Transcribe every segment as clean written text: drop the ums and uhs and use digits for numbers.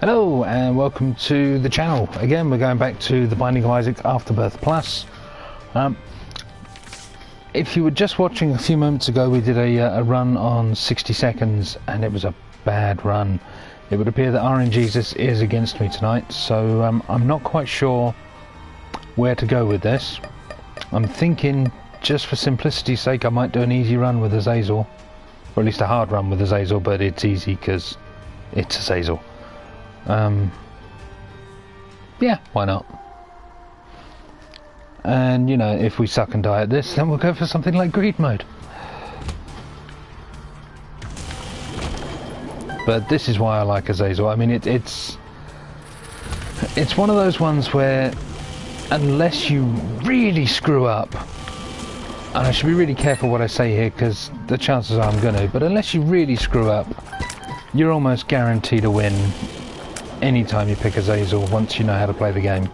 Hello and welcome to the channel. Again, we're going back to the Binding of Isaac Afterbirth Plus. If you were just watching a few moments ago, we did a run on 60 seconds and it was a bad run. It would appear that RNGesus is against me tonight, so I'm not quite sure where to go with this. I'm thinking, just for simplicity's sake, I might do an easy run with Azazel, or at least a hard run with Azazel, but it's easy because it's Azazel. Yeah, why not? And you know, if we suck and die at this, then we'll go for something like greed mode. But this is why I like Azazel. I mean, it's one of those ones where, unless you really screw up, and I should be really careful what I say here because the chances are I'm gonna, but unless you really screw up, you're almost guaranteed to win anytime you pick Azazel once you know how to play the game.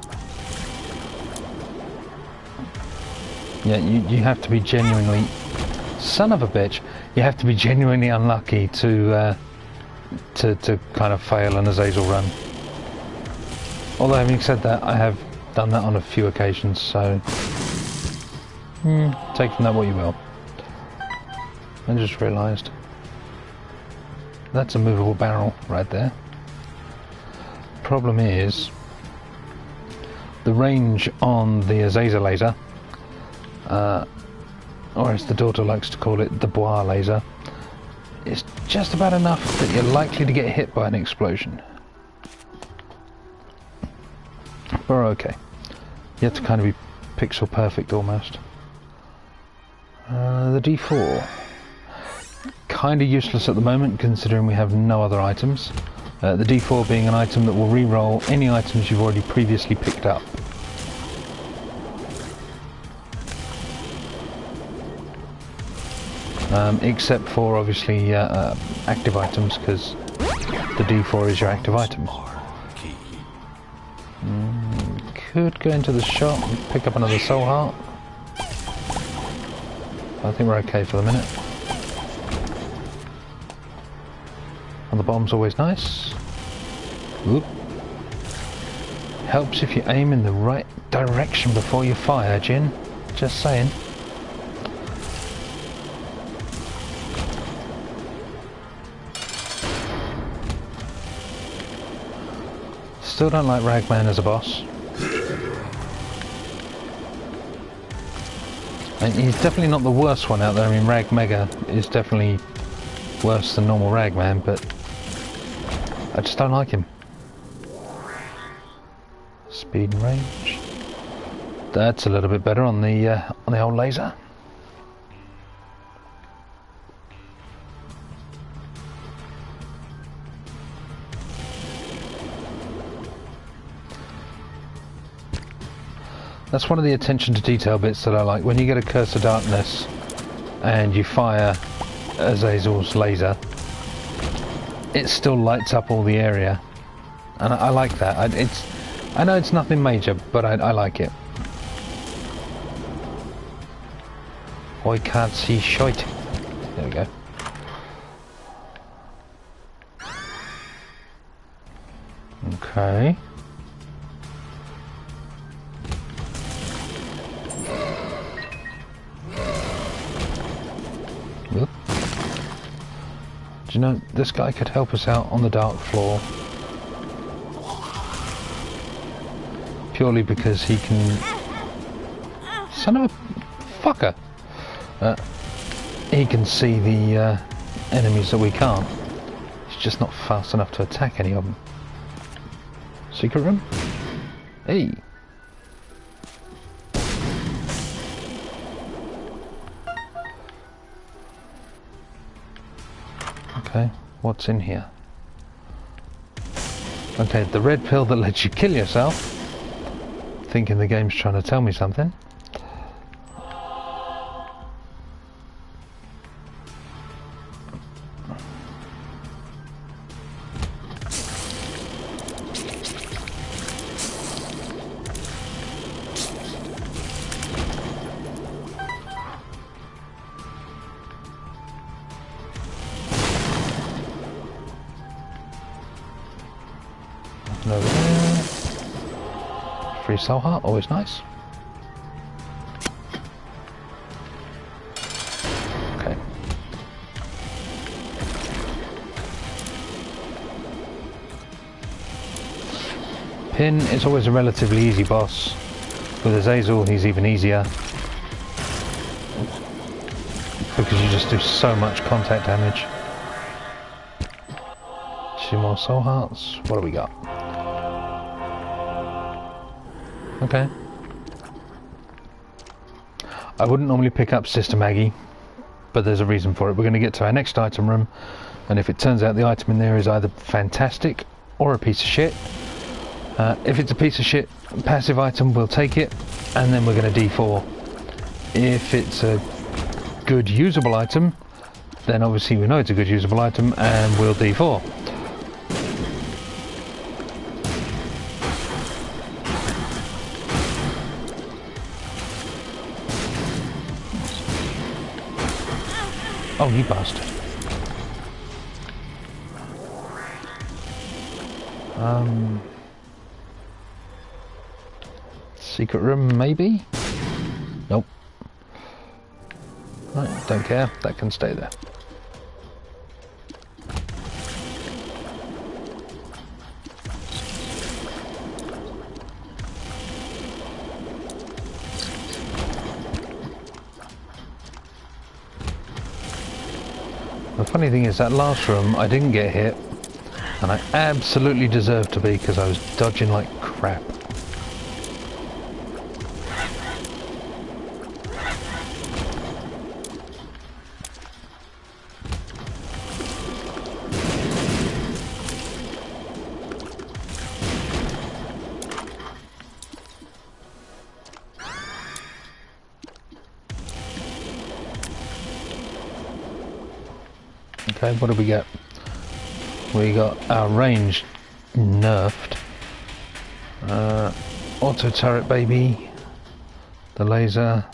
Yeah, you have to be genuinely, son of a bitch, you have to be genuinely unlucky to kind of fail an Azazel run. Although having said that, I have done that on a few occasions, so take from that what you will. I just realised that's a movable barrel right there. Problem is the range on the Azazel laser, or as the daughter likes to call it, the Bois laser, is just about enough that you're likely to get hit by an explosion. But we're okay. You have to kind of be pixel perfect almost. The D4, kind of useless at the moment considering we have no other items. The D4 being an item that will re-roll any items you've already previously picked up. Except for obviously active items, because the D4 is your active item. Could go into the shop and pick up another soul heart. I think we're okay for the minute. And the bomb's always nice. Oop. Helps if you aim in the right direction before you fire, Jin. Just saying. Still don't like Ragman as a boss. And he's definitely not the worst one out there. I mean, Rag Mega is definitely worse than normal Ragman, but I just don't like him. Speed and range. That's a little bit better on the old laser. That's one of the attention to detail bits that I like. When you get a Curse of Darkness and you fire Azazel's laser, it still lights up all the area, and I like that. I know it's nothing major, but I like it. I can't see shite. There we go. Okay. Whoop. Do you know, this guy could help us out on the dark floor. Purely because he can... Son of a fucker! He can see the enemies that we can't. He's just not fast enough to attack any of them. Secret room? Hey! Okay, what's in here? Okay, the red pill that lets you kill yourself. Thinking the game's trying to tell me something. Nothing over there. Free soul heart, always nice. Okay. Pin is always a relatively easy boss. With Azazel, he's even easier. Because you just do so much contact damage. 2 more soul hearts. What do we got? Okay. I wouldn't normally pick up Sister Maggie, but there's a reason for it. We're going to get to our next item room, and if it turns out the item in there is either fantastic or a piece of shit, if it's a piece of shit passive item, we'll take it, and then we're going to D4. If it's a good usable item, then obviously we know it's a good usable item, and we'll D4. Oh, you bastard. Secret room, maybe? Nope. Right, don't care. That can stay there. The funny thing is, that last room, I didn't get hit, and I absolutely deserved to be because I was dodging like crap. Okay, what do we get? We got our range nerfed. Auto turret baby. The laser.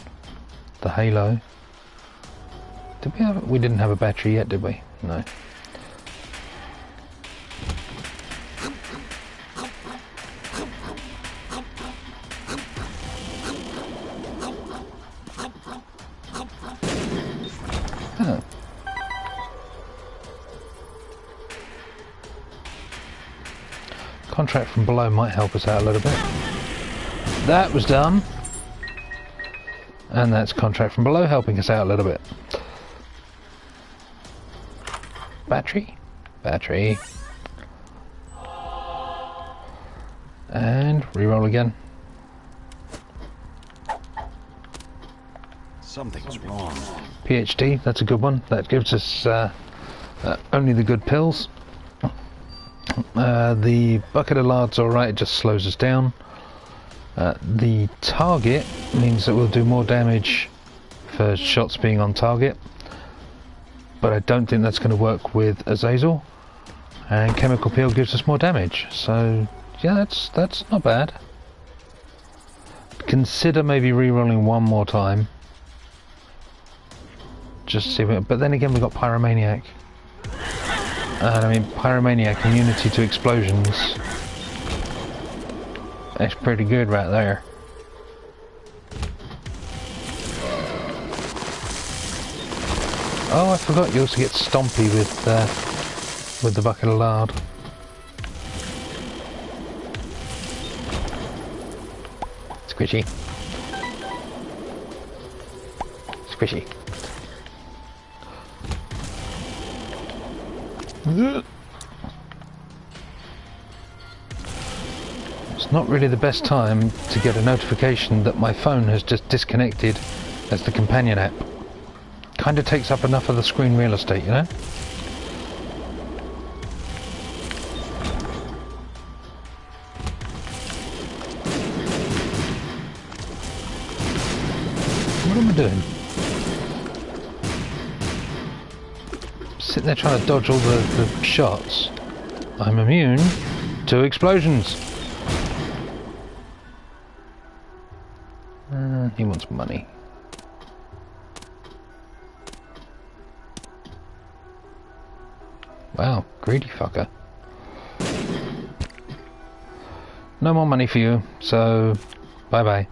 The halo. Did we have? We didn't have a battery yet, did we? No. Oh. Contract from below might help us out a little bit. That was done. And that's contract from below helping us out a little bit. Battery. Battery. And reroll again. Something's wrong. PhD, that's a good one. That gives us only the good pills. The bucket of lard's alright, it just slows us down. The target means that we'll do more damage for shots being on target, but I don't think that's going to work with Azazel. And chemical peel gives us more damage, so yeah, that's not bad. Consider maybe re-rolling one more time, just to see what, but then again we've got Pyromaniac. And I mean, Pyromaniac immunity to explosions. That's pretty good right there. Oh, I forgot you also get Stompy with the bucket of lard. Squishy. Squishy. It's not really the best time to get a notification that my phone has just disconnected as the companion app. Kind of takes up enough of the screen real estate, you know? What am I doing? Sitting there trying to dodge all the shots. I'm immune to explosions. He wants money. Wow, greedy fucker. no more money for you, so bye bye.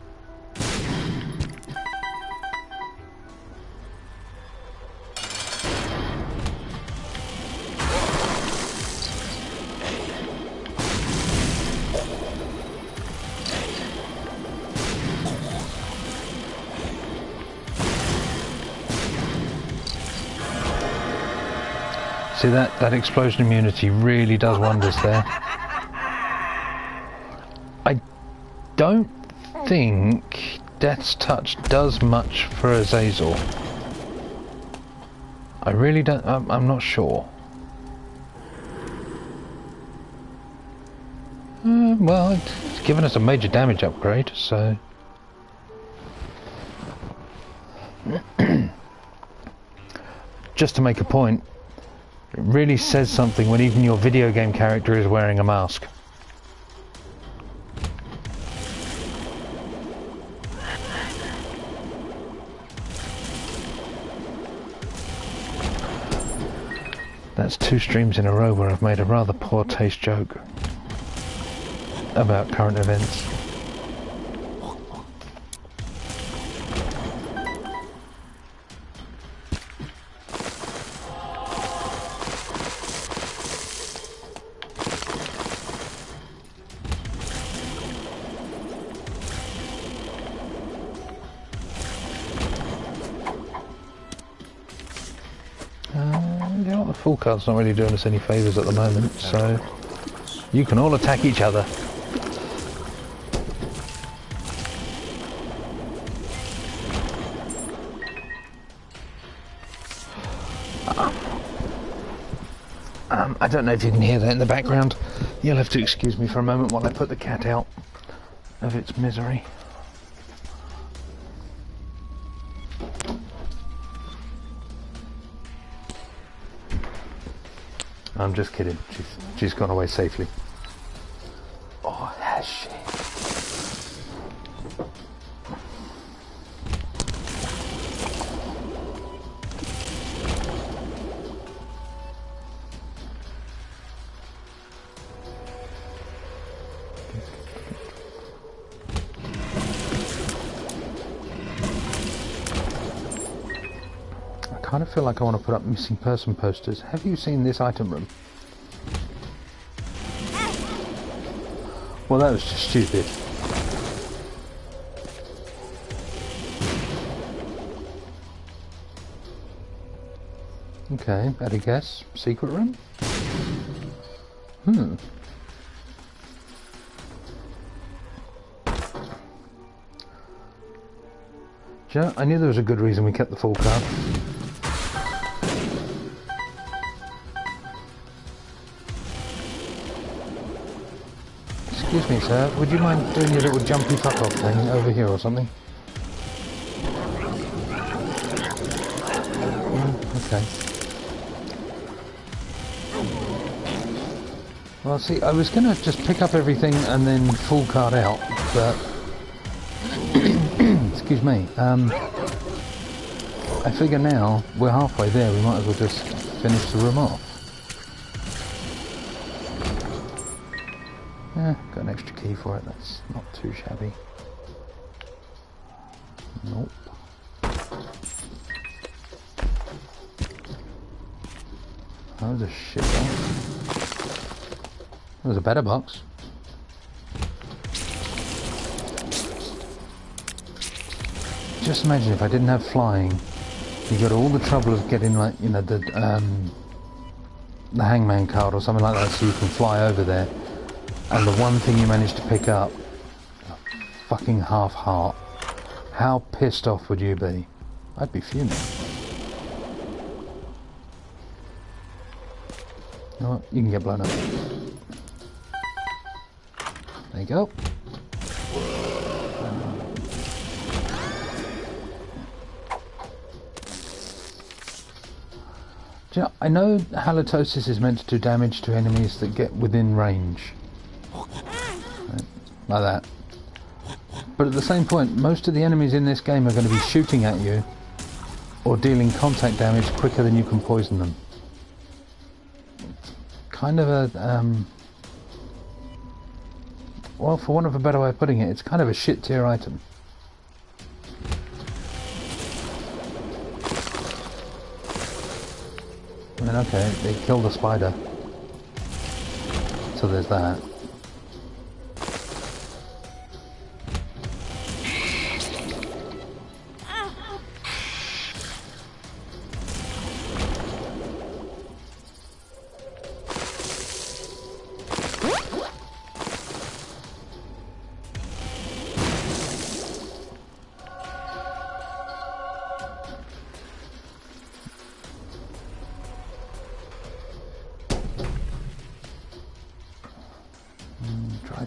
See, that explosion immunity really does wonders there. I don't think Death's Touch does much for Azazel. I really don't, I'm not sure. Well, it's given us a major damage upgrade, so... Just to make a point, it really says something when even your video game character is wearing a mask. That's 2 streams in a row where I've made a rather poor taste joke about current events. The full card's not really doing us any favours at the moment, so you can all attack each other. I don't know if you can hear that in the background. You'll have to excuse me for a moment while I put the cat out of its misery. I'm just kidding. She's gone away safely. Oh, has she? I kind of feel like I want to put up missing person posters. Have you seen this item room? Well, that was just stupid. Okay, better guess. Secret room? Do you know, I knew there was a good reason we kept the full card. Excuse me, sir, would you mind doing your little jumpy fuck off thing over here or something? Okay. Well, see, I was going to just pick up everything and then full card out, but... Excuse me. I figure now we're halfway there, we might as well just finish the room off. Yeah, got an extra key for it, that's not too shabby. Nope. That was a shit box. That was a better box. Just imagine if I didn't have flying, you got all the trouble of getting, like, you know, the hangman card or something like that so you can fly over there. And the one thing you managed to pick up, a fucking half heart. How pissed off would you be? I'd be fuming. You know what? You can get blown up. There you go. Do you know, I know Hematemesis is meant to do damage to enemies that get within range. Like that. But at the same point, most of the enemies in this game are going to be shooting at you or dealing contact damage quicker than you can poison them. Kind of a well, for want of a better way of putting it, it's kind of a shit tier item. I mean, okay, they killed the spider. So there's that.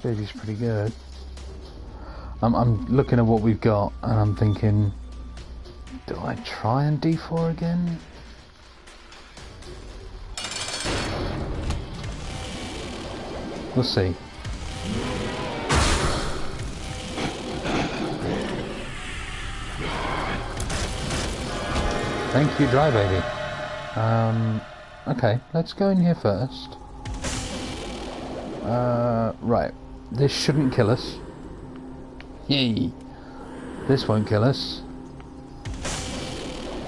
Baby's pretty good. I'm looking at what we've got and I'm thinking, do I try and D4 again? We'll see. Thank you, Dry Baby. Okay, let's go in here first. Right. This shouldn't kill us. Yay! This won't kill us.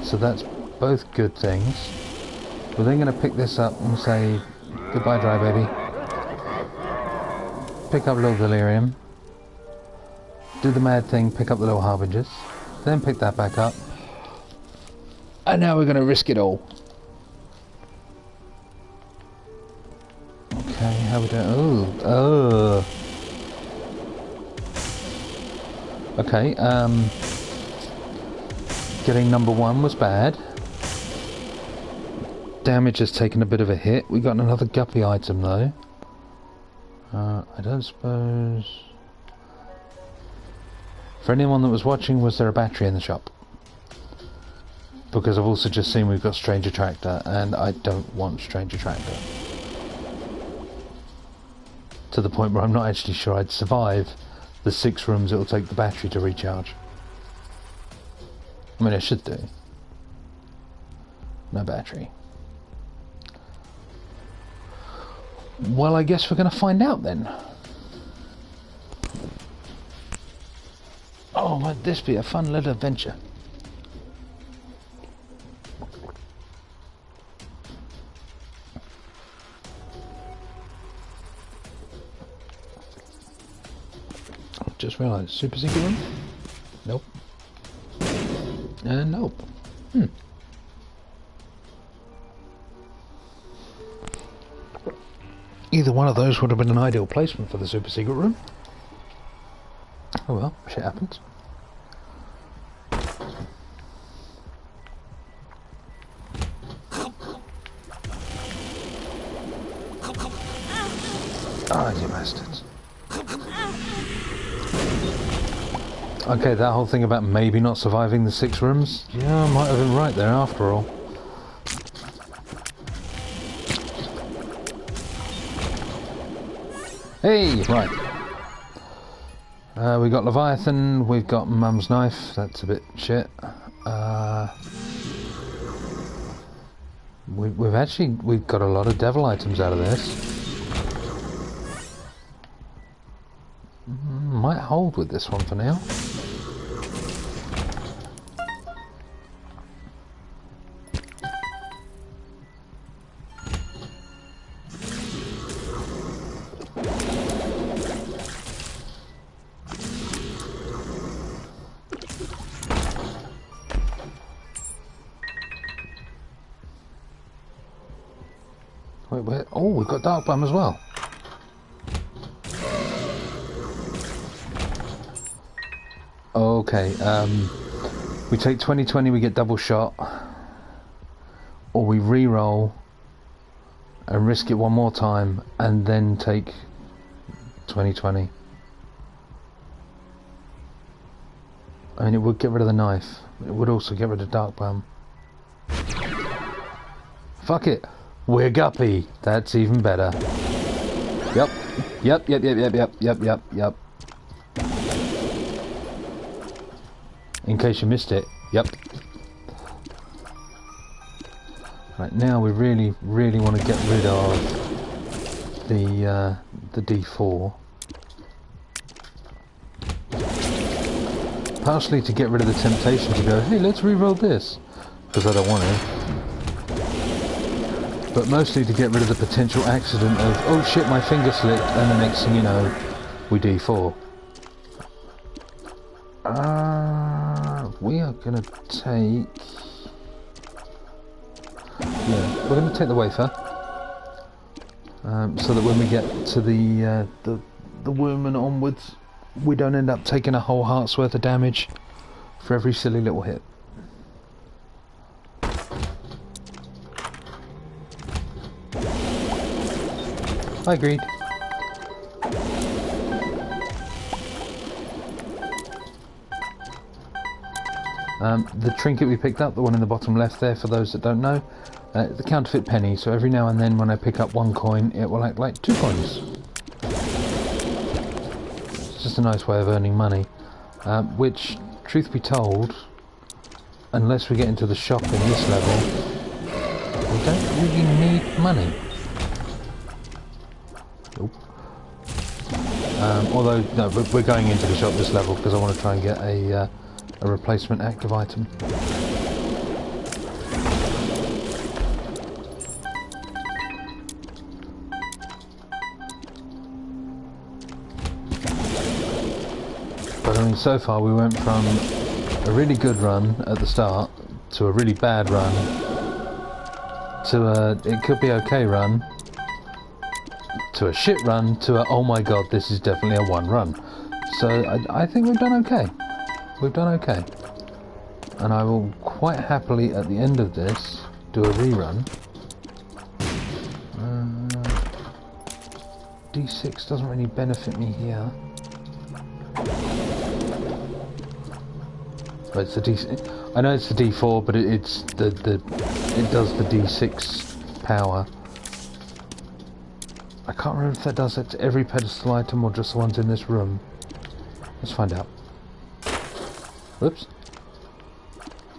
So that's both good things. We're then going to pick this up and say goodbye, Dry Baby. Pick up little Delirium. Do the mad thing, pick up the little Harbingers. Then pick that back up. And now we're going to risk it all. Okay, how we doing? Oh. Okay, getting number 1 was bad. Damage has taken a bit of a hit. We got another guppy item though. I don't suppose... For anyone that was watching, was there a battery in the shop? Because I've also just seen we've got Strange Attractor, and I don't want Strange Attractor. To the point where I'm not actually sure I'd survive the 6 rooms it'll take the battery to recharge. I mean, I should do. No battery. Well, I guess we're going to find out then. Oh, might this be a fun little adventure? Just realised, super secret room? Nope. Nope. Either one of those would have been an ideal placement for the super secret room. Oh well, shit happens. Ah, you bastards. Okay, that whole thing about maybe not surviving the 6 rooms, yeah, I might have been right there after all. Hey, right. We got Leviathan, we've got Mum's Knife, that's a bit shit. We've got a lot of devil items out of this. Might hold with this one for now. Wait, where? Oh, we've got Dark Bum as well. Okay, we take 2020, we get double shot, or we re-roll and risk it one more time and then take 2020. I mean, it would get rid of the knife, it would also get rid of Dark Bum. Fuck it, we're Guppy, that's even better. Yep. In case you missed it, yep. Right, now we really want to get rid of the D4. Partially to get rid of the temptation to go, hey, let's re-roll this, because I don't want to. But mostly to get rid of the potential accident of, oh shit, my finger slipped, and the next thing you know, we D4. We are going to take... Yeah, we're going to take the wafer. So that when we get to the womb and onwards, we don't end up taking a whole heart's worth of damage for every silly little hit. I agreed. The trinket we picked up, the one in the bottom left there, for those that don't know, the counterfeit penny, so every now and then when I pick up one coin, it will act like 2 coins. It's just a nice way of earning money, which, truth be told, unless we get into the shop in this level, we don't really need money. Nope. Although, no, we're going into the shop this level because I want to try and get a replacement active item. But I mean, so far we went from a really good run at the start to a really bad run to a it could be okay run to a shit run to a oh my god, this is definitely a 1 run. So I think we've done okay. We've done okay. And I will quite happily at the end of this do a rerun. D6 doesn't really benefit me here. But it's the D6. I know it's the D4, but it does the D6 power. I can't remember if that does it to every pedestal item or just the ones in this room. Let's find out. Whoops.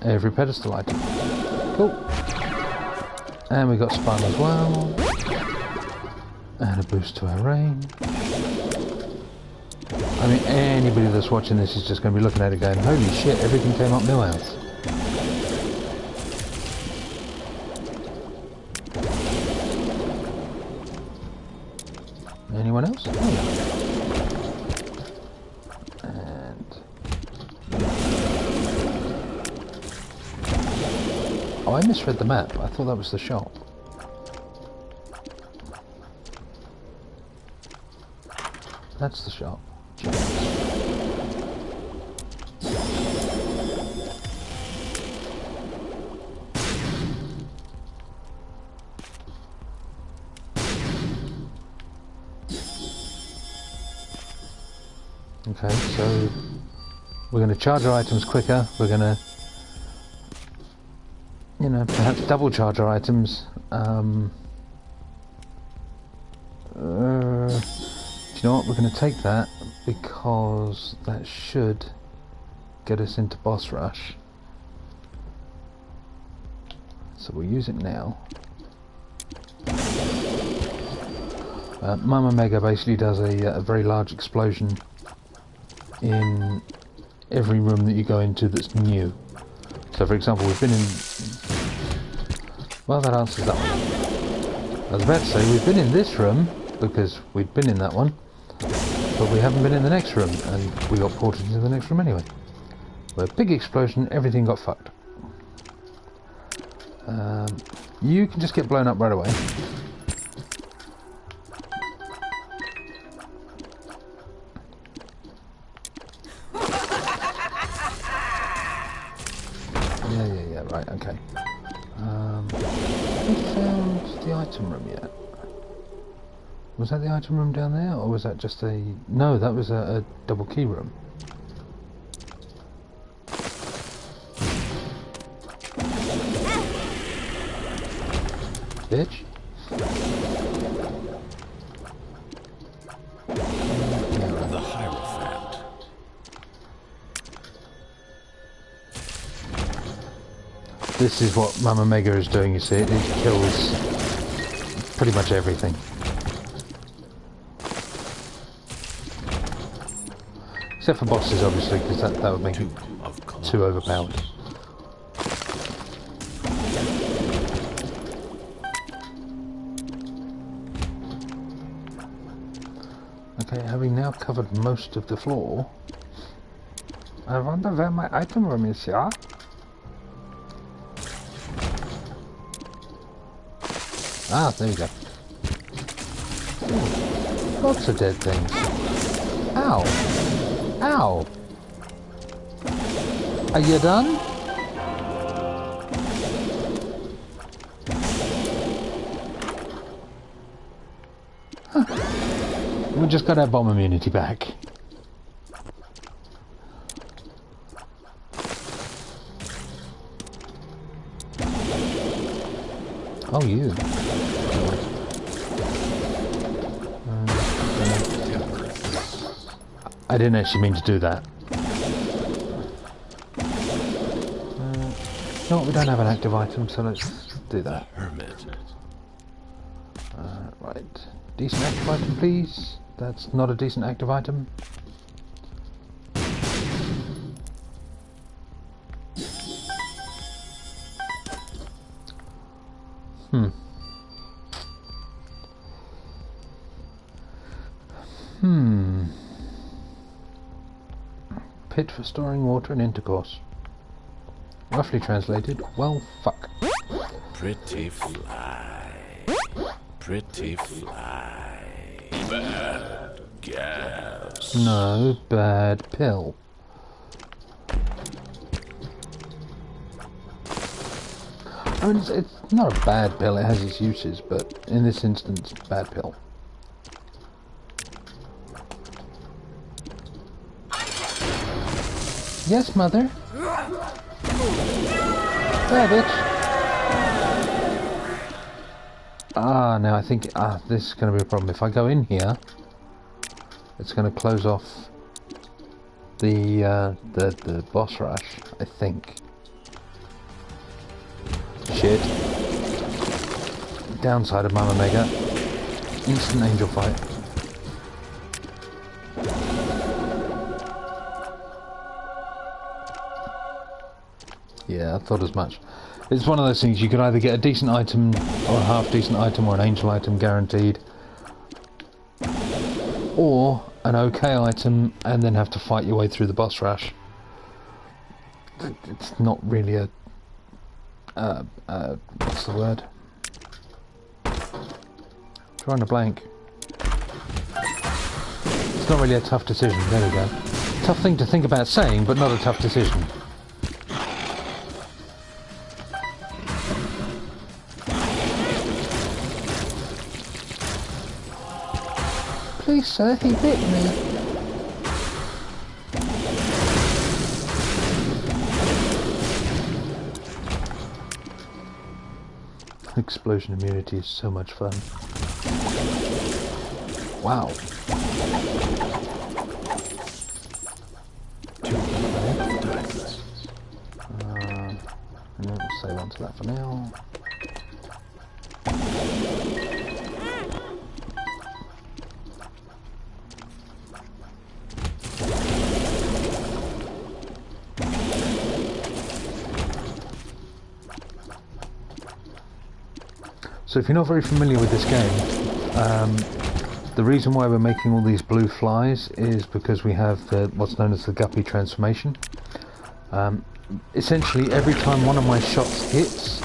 Every pedestal item. Cool. And we got spun as well. And a boost to our range. I mean, anybody that's watching this is just going to be looking at it going, holy shit, everything came up Millhouse. Anyone else? Oh, yeah. And... Oh, I misread the map. I thought that was the shop. That's the shop. Okay, so we're going to charge our items quicker. We're going to, you know, perhaps double charge our items. Do you know what? We're going to take that because that should get us into boss rush. So we'll use it now. Mama Mega basically does a very large explosion in every room that you go into that's new. So for example, we've been in... Well, that answers that one. I was about to say, we've been in this room because we'd been in that one, but we haven't been in the next room, and we got ported into the next room anyway. Where a big explosion, everything got fucked. You can just get blown up right away. Yeah, right, okay. Have we found the item room yet? Was that the item room down there, or was that just a... No, that was a double key room. Bitch. The Hierophant. This is what Mama Mega is doing, you see. It kills pretty much everything. Except for bosses, obviously, because that would make it too overpowered. Okay, having now covered most of the floor, I wonder where my item room is, yeah? Ah, there you go. Ooh, lots of dead things. Ow! Ow! Are you done? Huh. We just got our bomb immunity back. Oh, you. I didn't actually mean to do that. No, we don't have an active item, so let's do that. Right. Decent active item, please. That's not a decent active item. Pit for storing water and intercourse. Roughly translated, well, fuck. Pretty fly. Pretty fly. Bad gas. No, bad pill. I mean, it's not a bad pill, it has its uses, but in this instance, bad pill. Yes, mother. There, bitch. Ah, now I think this is going to be a problem. If I go in here, it's going to close off the boss rush, I think. Shit. Downside of Mama Mega. Instant angel fight. Yeah, I thought as much. It's one of those things, you could either get a decent item or a half decent item or an angel item guaranteed, or an okay item and then have to fight your way through the boss rush. It's not really a what's the word? Drawing a blank. It's not really a tough decision. There we go. Tough thing to think about saying, but not a tough decision. Please, sir, he bit me. Explosion immunity is so much fun. Wow. We'll save on to that for now. So if you're not very familiar with this game, the reason why we're making all these blue flies is because we have what's known as the guppy transformation. Essentially, every time one of my shots hits,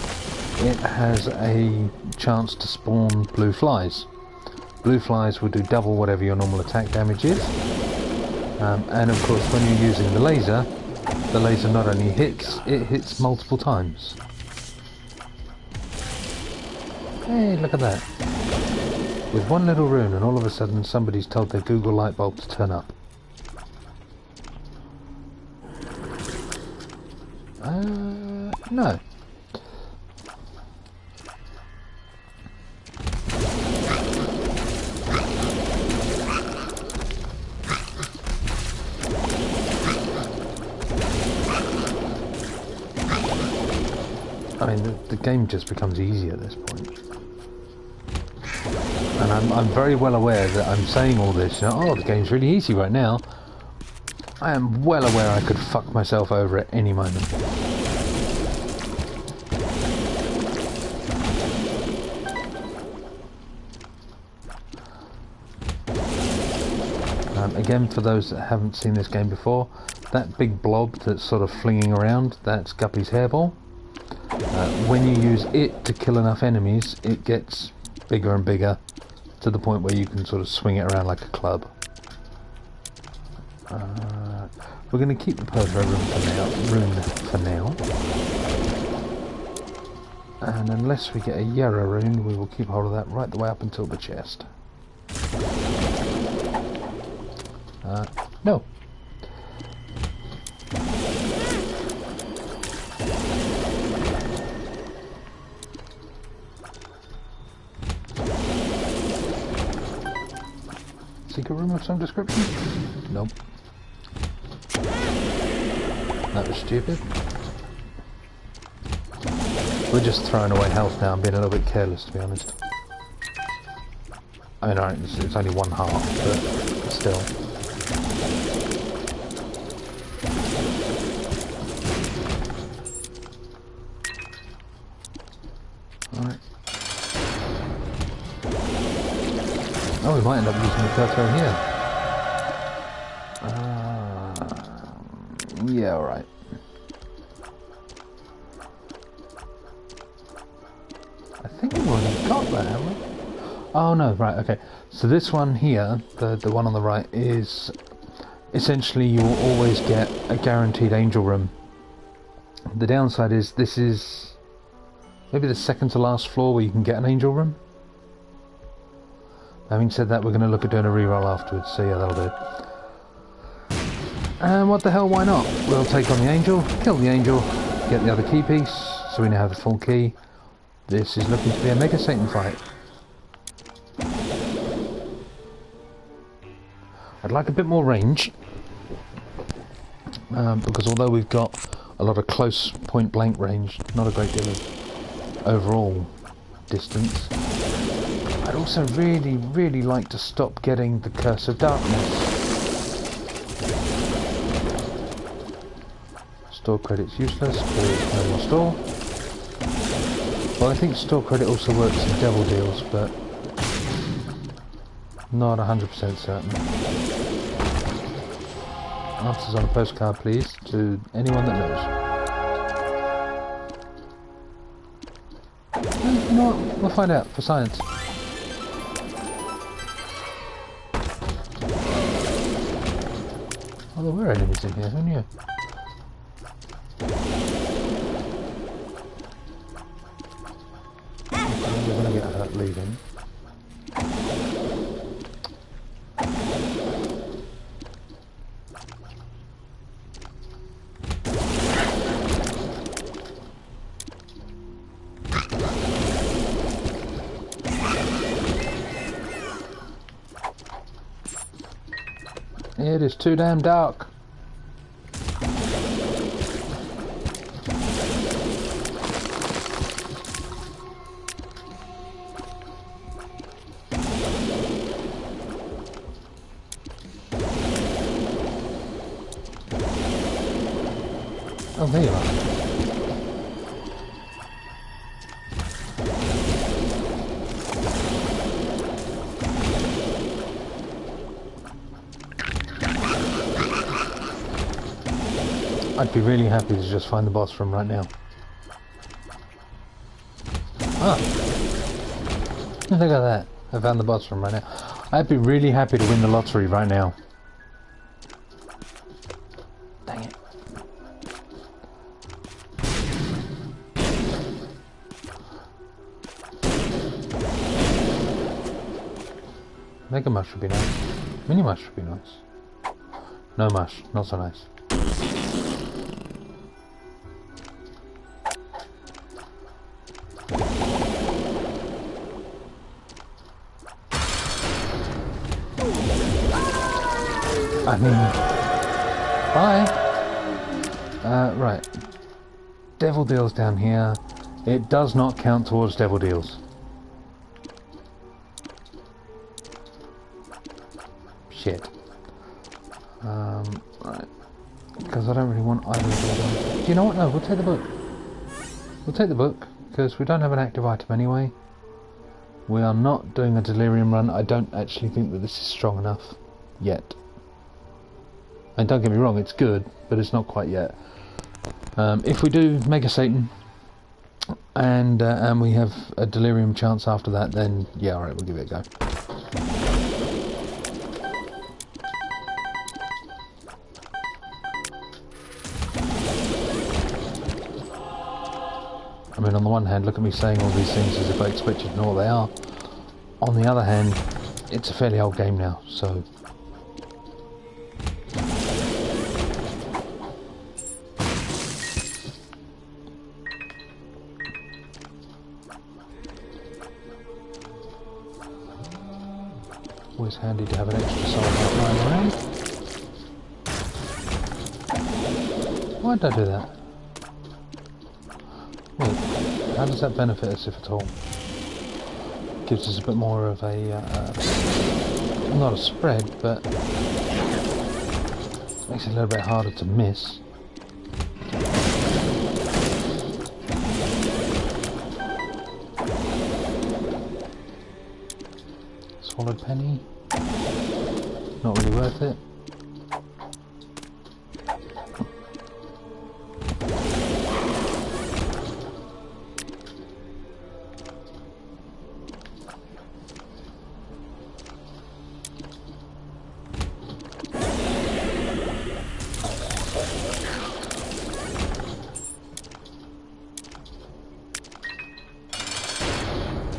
it has a chance to spawn blue flies. Blue flies will do double whatever your normal attack damage is. And of course, when you're using the laser not only hits, it hits multiple times. Hey, look at that. With one little rune and all of a sudden somebody's told their Google light bulb to turn up. No. I mean, the game just becomes easy at this point. And I'm very well aware that I'm saying all this, you know, oh, the game's really easy right now. I am well aware I could fuck myself over at any moment. Again, for those that haven't seen this game before, that big blob that's sort of flinging around, that's Guppy's hairball. When you use it to kill enough enemies, it gets bigger and bigger to the point where you can sort of swing it around like a club. We're going to keep the Persia rune for now. And unless we get a Yarrow rune, we will keep hold of that right the way up until the chest. No. Secret room of some description? Nope. That was stupid. We're just throwing away health now and being a little bit careless, to be honest. I mean, alright, it's only one half, but still. Alright. Oh, we might end up using the plateau here. Yeah, alright. I think we've already got that, haven't we? Oh no, right, okay. So this one here, the one on the right, is essentially you will always get a guaranteed angel room. The downside is this is maybe the second to last floor where you can get an angel room. Having said that, we're going to look at doing a reroll afterwards, so yeah, that'll do. And what the hell, why not? We'll take on the angel, kill the angel, get the other key piece, so we now have the full key. This is looking to be a Mega Satan fight. I'd like a bit more range, because although we've got a lot of close point blank range, not a great deal of overall distance. I'd also really like to stop getting the Curse of Darkness. Store credit's useless, because no more store. Well, I think store credit also works in devil deals, but not 100% certain. Answers on a postcard, please, to anyone that knows. You know what? We'll find out for science. Oh, there were enemies in here, who knew? We're going to get hurt leaving. It is too damn dark. Oh, there you are. I'd be really happy to just find the boss room right now. Ah! Look at that. I found the boss room right now. I'd be really happy to win the lottery right now. Dang it. Mega mush would be nice. Mini mush would be nice. No mush, not so nice. I mean, bye. Right. Devil deals down here. It does not count towards devil deals. Shit. Right. Because I don't really want either of them. Do you know what? No, we'll take the book. We'll take the book, because we don't have an active item anyway. We are not doing a delirium run. I don't actually think that this is strong enough yet. And don't get me wrong, it's good, but it's not quite yet. If we do Mega Satan, and we have a delirium chance after that, then yeah, alright, we'll give it a go. I mean, on the one hand, look at me saying all these things as if I expect you to know what they are. On the other hand, it's a fairly old game now, so... always handy to have an extra soul lying around. Why did I do that? Wait, how does that benefit us, if at all? Gives us a bit more of a... not a spread, but... makes it a little bit harder to miss. Swallowed penny. Not really worth it.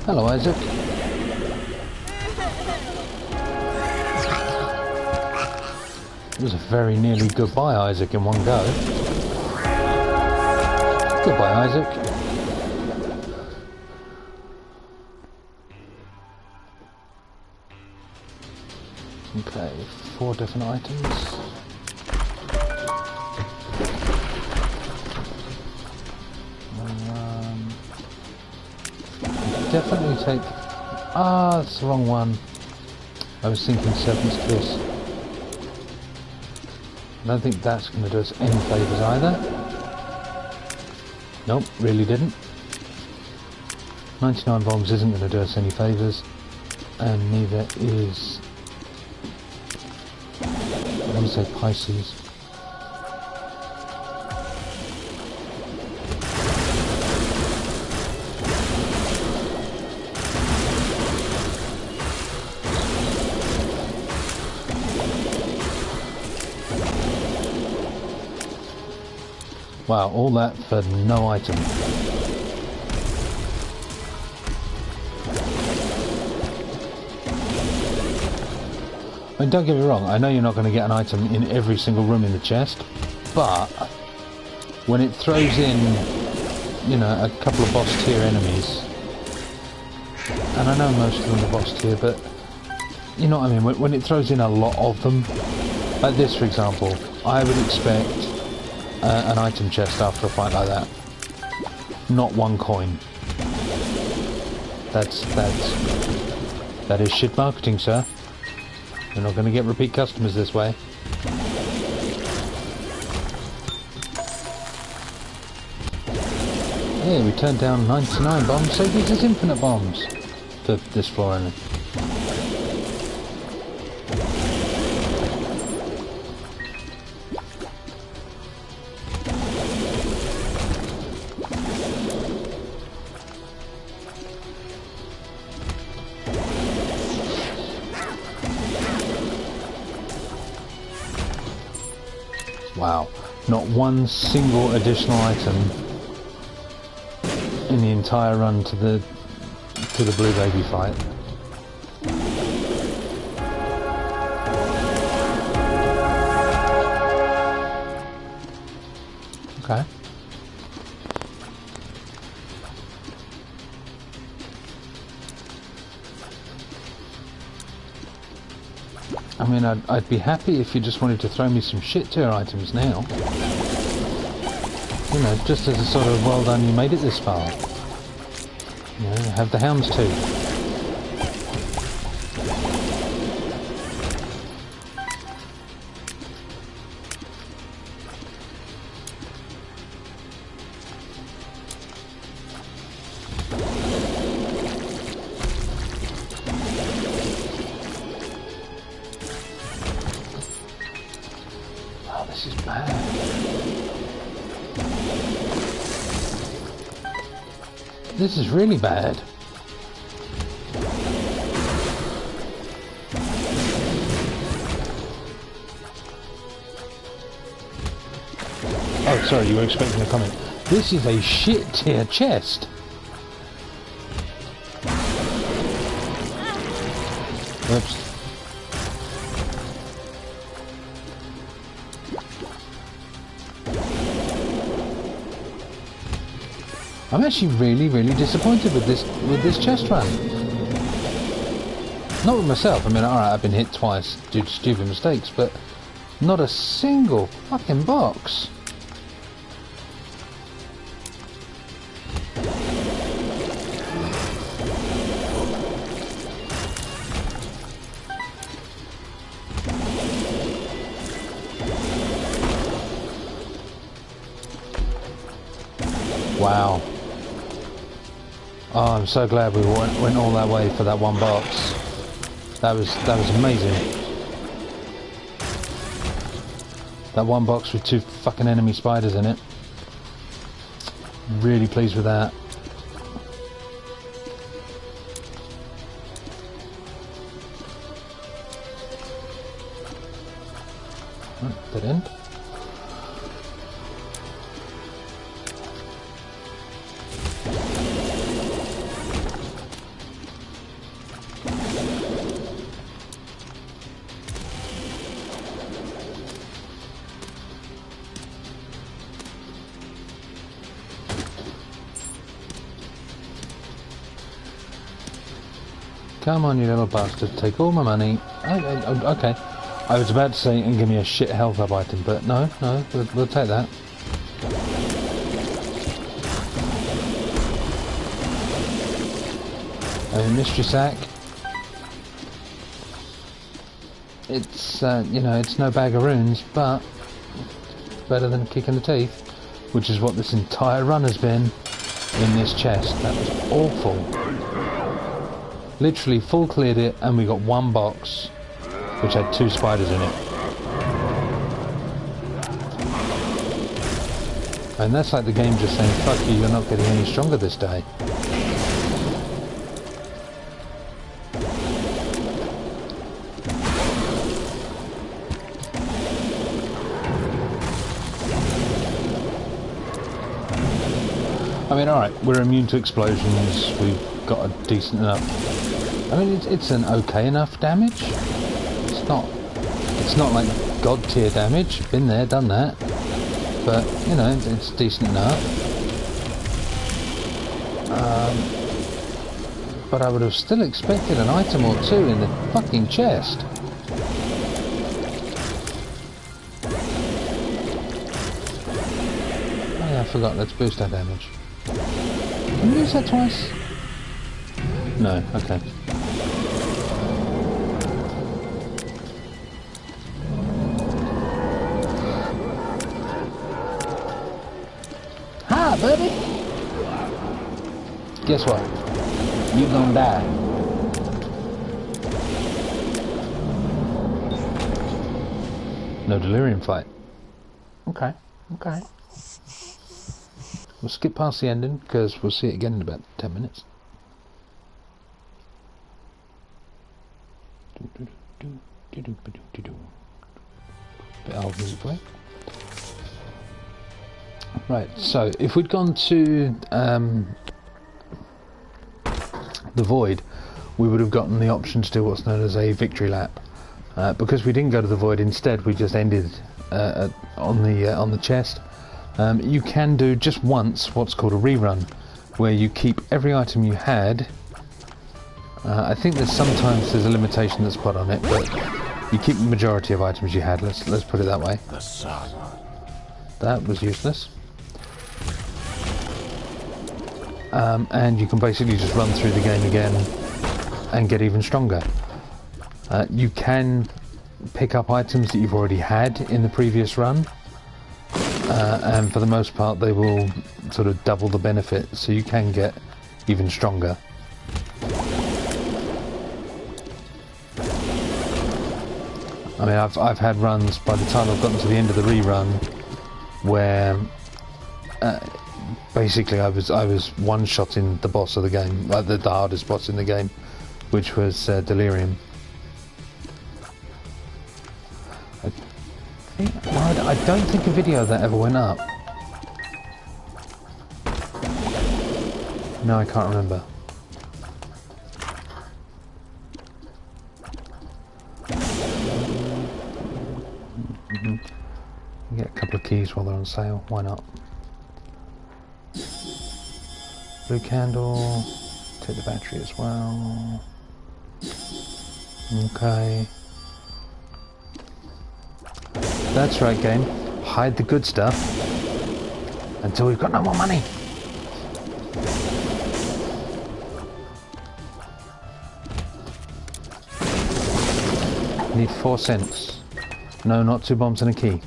Hello, Isaac. It was a very nearly goodbye, Isaac, in one go. Goodbye, Isaac. Okay, 4 different items. Definitely take... ah, that's the wrong one. I was thinking Serpent's Kiss. I don't think that's going to do us any favours either. Nope, really didn't. 99 bombs isn't going to do us any favours, and neither is... I want to say Pisces. Wow, all that for no item. I mean, don't get me wrong, I know you're not going to get an item in every single room in the chest, but when it throws in, you know, a couple of boss tier enemies, and I know most of them are boss tier, but you know what I mean, when it throws in a lot of them, like this for example, I would expect an item chest after a fight like that. Not 1 coin. That is shit marketing, sir. You're not going to get repeat customers this way. Yeah, we turned down 99 bombs, so this is infinite bombs for this floor only. Wow, not one single additional item in the entire run to the Blue Baby fight. Okay. I mean, I'd be happy if you just wanted to throw me some shit tier items now. You know, just as a sort of well done, you made it this far. You know, have the hounds too. bad. This is really bad. Oh, sorry, you were expecting a comment. This is a shit tier chest. Oops. I'm actually really disappointed with this chest run. Not with myself. I mean, alright, I've been hit twice due to stupid mistakes, but not a single fucking box. Wow. Oh, I'm so glad we went all that way for that one box. That was amazing. That one box with 2 fucking enemy spiders in it. Really pleased with that. Dead end. Come on, you little bastard, take all my money. Okay. I was about to say, and give me a shit health up item, but no, we'll take that. A mystery sack. It's, you know, it's no bag of runes, but it's better than a kick in the teeth, which is what this entire run has been in this chest. That was awful. Literally full cleared it, and we got one box which had 2 spiders in it. And that's like the game just saying, fuck you, you're not getting any stronger this day. I mean, alright, we're immune to explosions, we've got a decent enough... I mean, it's an okay enough damage. It's not like god tier damage. Been there, done that. But you know, it's decent enough. But I would have still expected an item or 2 in the fucking chest. Oh yeah, I forgot. Let's boost our damage. Can we use that twice? No. Okay. Buddy, guess what? You gonna die. No delirium fight. Okay. We'll skip past the ending because we'll see it again in about 10 minutes. Bit old music play. Right, so if we'd gone to the Void, we would have gotten the option to do what's known as a victory lap. Because we didn't go to the Void, instead we just ended on the chest. You can do just once what's called a rerun, where you keep every item you had. I think sometimes there's a limitation that's put on it, but you keep the majority of items you had. Let's put it that way. The sun. That was useless. And you can basically just run through the game again and get even stronger. You can pick up items that you've already had in the previous run, and for the most part they will sort of double the benefit, so you can get even stronger. I mean, I've had runs by the time I've gotten to the end of the rerun where basically I was one-shotting the boss of the game, like the hardest boss in the game, which was Delirium. I don't think a video of that ever went up. No, I can't remember. Get a couple of keys while they're on sale, why not? Blue candle, take the battery as well. Okay. That's right, game. Hide the good stuff until we've got no more money. Need 4 cents. No, not 2 bombs and a key.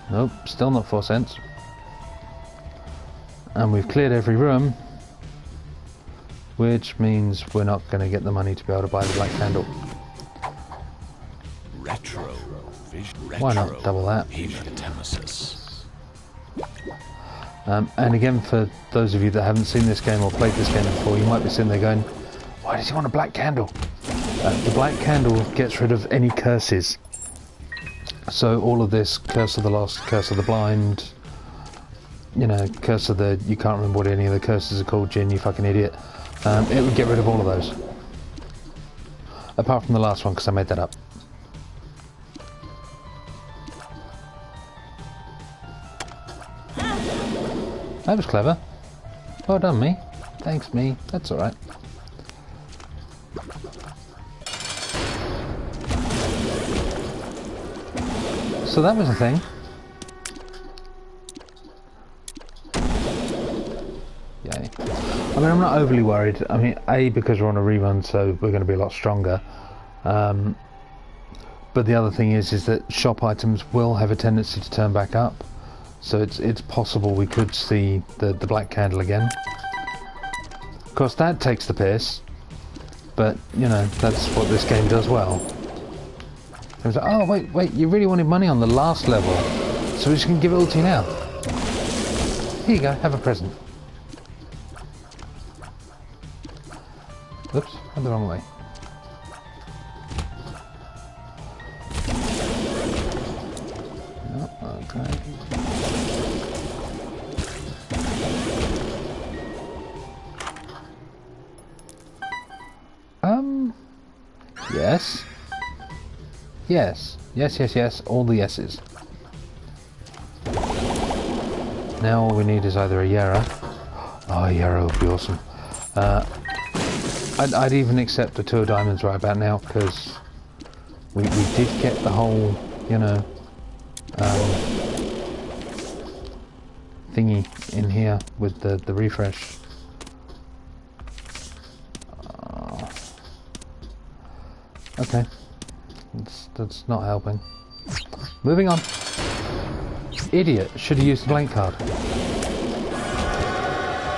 Nope, still not 4 cents. And we've cleared every room, which means we're not going to get the money to be able to buy the black candle. Why not double that? Hematemesis. And again, for those of you that haven't seen this game or played this game before, you might be sitting there going, why does he want a black candle? The black candle gets rid of any curses. So all of this, curse of the lost, curse of the blind, you know, curse of the, you can't remember what any of the curses are called, Jin, you fucking idiot. It would get rid of all of those. Apart from the last one, because I made that up. That was clever. Well done, me. Thanks, me. That's alright. So that was a thing. Yay. I mean, I'm not overly worried. I mean, A, because we're on a rerun, so we're going to be a lot stronger. But the other thing is that shop items will have a tendency to turn back up. So it's possible we could see the black candle again. Of course, that takes the piss. But, you know, that's what this game does well. It was like, oh, wait, you really wanted money on the last level, so we just can give it all to you now. Here you go, have a present. Oops, went the wrong way. Oh, okay. Yes. Yes, all the yeses. Now all we need is either a Yarrow. Oh, a Yarrow would be awesome. I'd even accept a 2 of diamonds right about now, because we did get the whole, you know, thingy in here with the refresh. Okay. That's not helping. Moving on. Idiot. Should have used the blank card.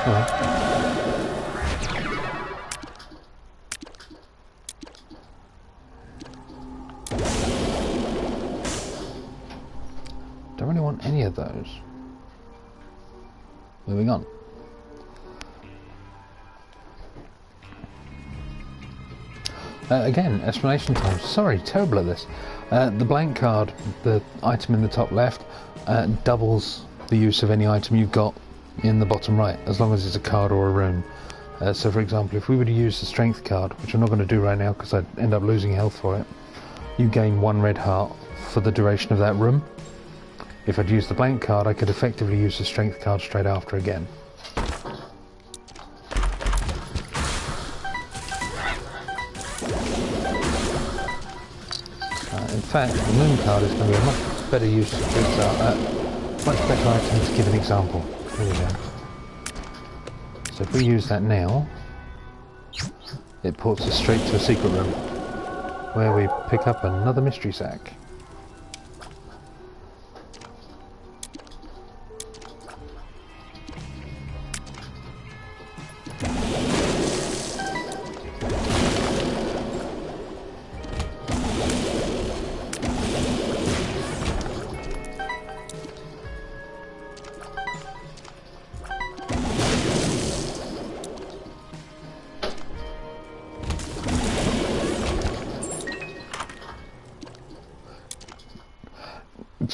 Oh. Don't really want any of those. Moving on. Again, explanation time. Sorry, terrible at this. The blank card, the item in the top left, doubles the use of any item you've got in the bottom right, as long as it's a card or a rune. So for example, if we were to use the strength card, which I'm not going to do right now because I'd end up losing health for it, you gain 1 red heart for the duration of that room. If I'd use the blank card, I could effectively use the strength card straight after again. In fact, the moon card is going to be a much better use of much better item to give an example. Here we go. So if we use that now, it ports us straight to a secret room, where we pick up another mystery sack.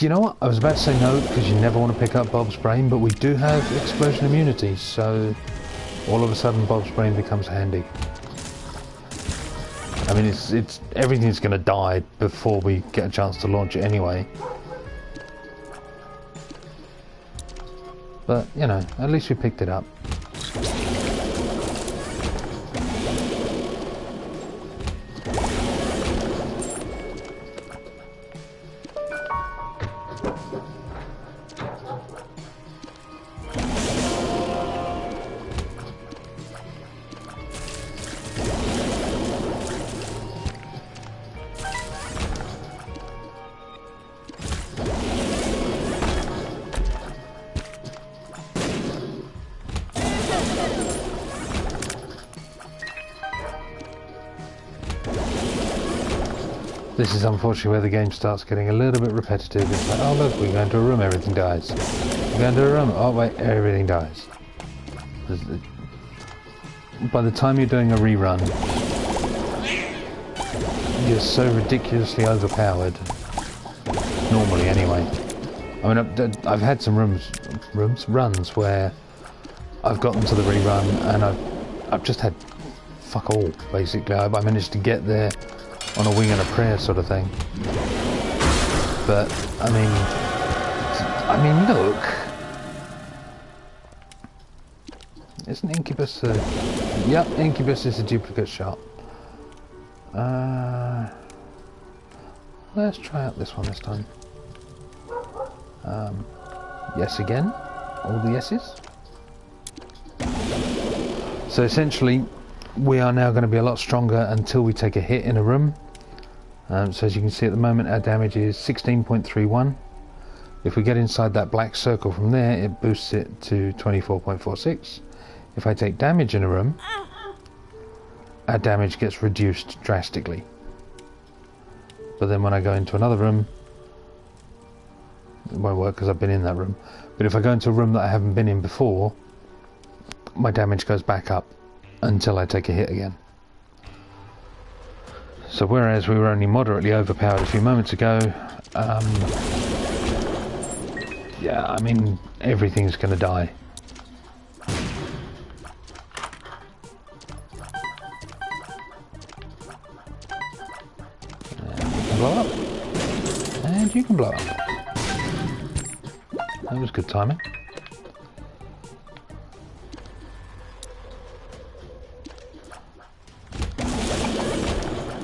Do you know what? I was about to say no, because you never want to pick up Bob's brain, but we do have explosion immunity, so all of a sudden Bob's brain becomes handy. I mean, it's everything's going to die before we get a chance to launch it anyway. But, you know, at least we picked it up. This is unfortunately where the game starts getting a little bit repetitive. It's like, oh look, we go into a room, everything dies. We go into a room, oh wait, everything dies. By the time you're doing a rerun, you're so ridiculously overpowered. Normally anyway. I mean, I've had some runs where I've gotten to the rerun and I've just had fuck all, basically. I managed to get there on a wing and a prayer sort of thing. But I mean look, isn't Incubus yep, Incubus is a duplicate shot. Let's try out this one this time. Yes again, all the yeses. So essentially we are now going to be a lot stronger until we take a hit in a room. So as you can see at the moment our damage is 16.31. If we get inside that black circle from there, it boosts it to 24.46. If I take damage in a room, our damage gets reduced drastically. But then when I go into another room, it won't work because I've been in that room. But if I go into a room that I haven't been in before, my damage goes back up until I take a hit again. So whereas we were only moderately overpowered a few moments ago, yeah, I mean, everything's going to die. And you can blow up. And you can blow up. That was good timing.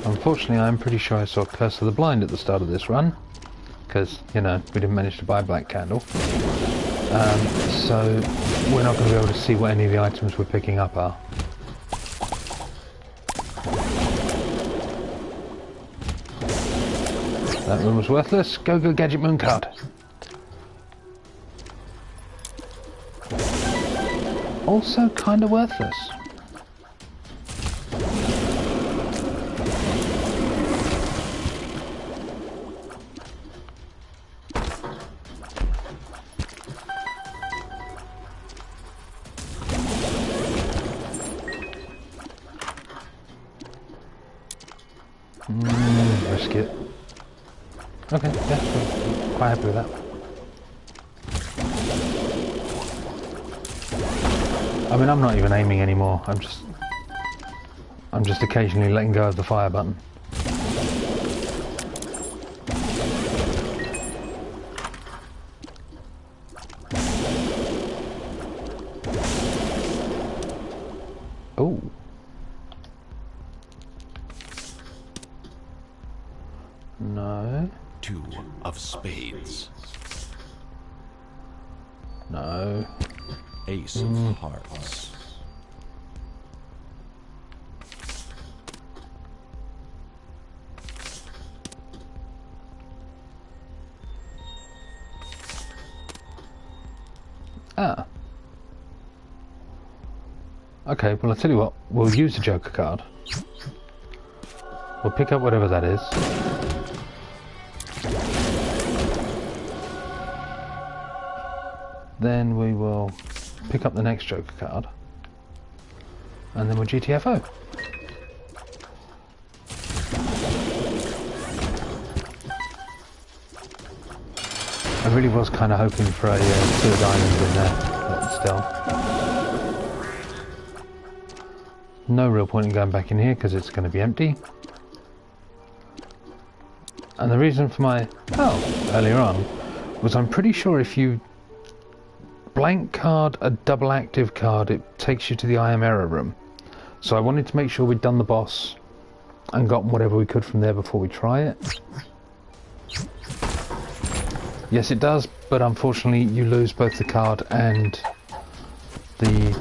Unfortunately, I'm pretty sure I saw Curse of the Blind at the start of this run, because, you know, we didn't manage to buy Black Candle. So we're not going to be able to see what any of the items we're picking up are. That one was worthless. Go Gadget Moon card. Also kind of worthless. Risk it. Okay, yeah, I'm quite happy with that. I mean, I'm not even aiming anymore. I'm just occasionally letting go of the fire button. Oh. No. 2 of spades. No. Ace of hearts. Ah. Okay, well I'll tell you what, we'll use the Joker card. We'll pick up whatever that is. Then we will pick up the next Joker card. And then we'll GTFO. I really was kind of hoping for a third island in there, but still. No real point in going back in here because it's going to be empty. And the reason for my earlier on was I'm pretty sure if you blank card a double active card, it takes you to the I am error room. So I wanted to make sure we'd done the boss and got whatever we could from there before we try it. Yes, it does, but unfortunately you lose both the card and the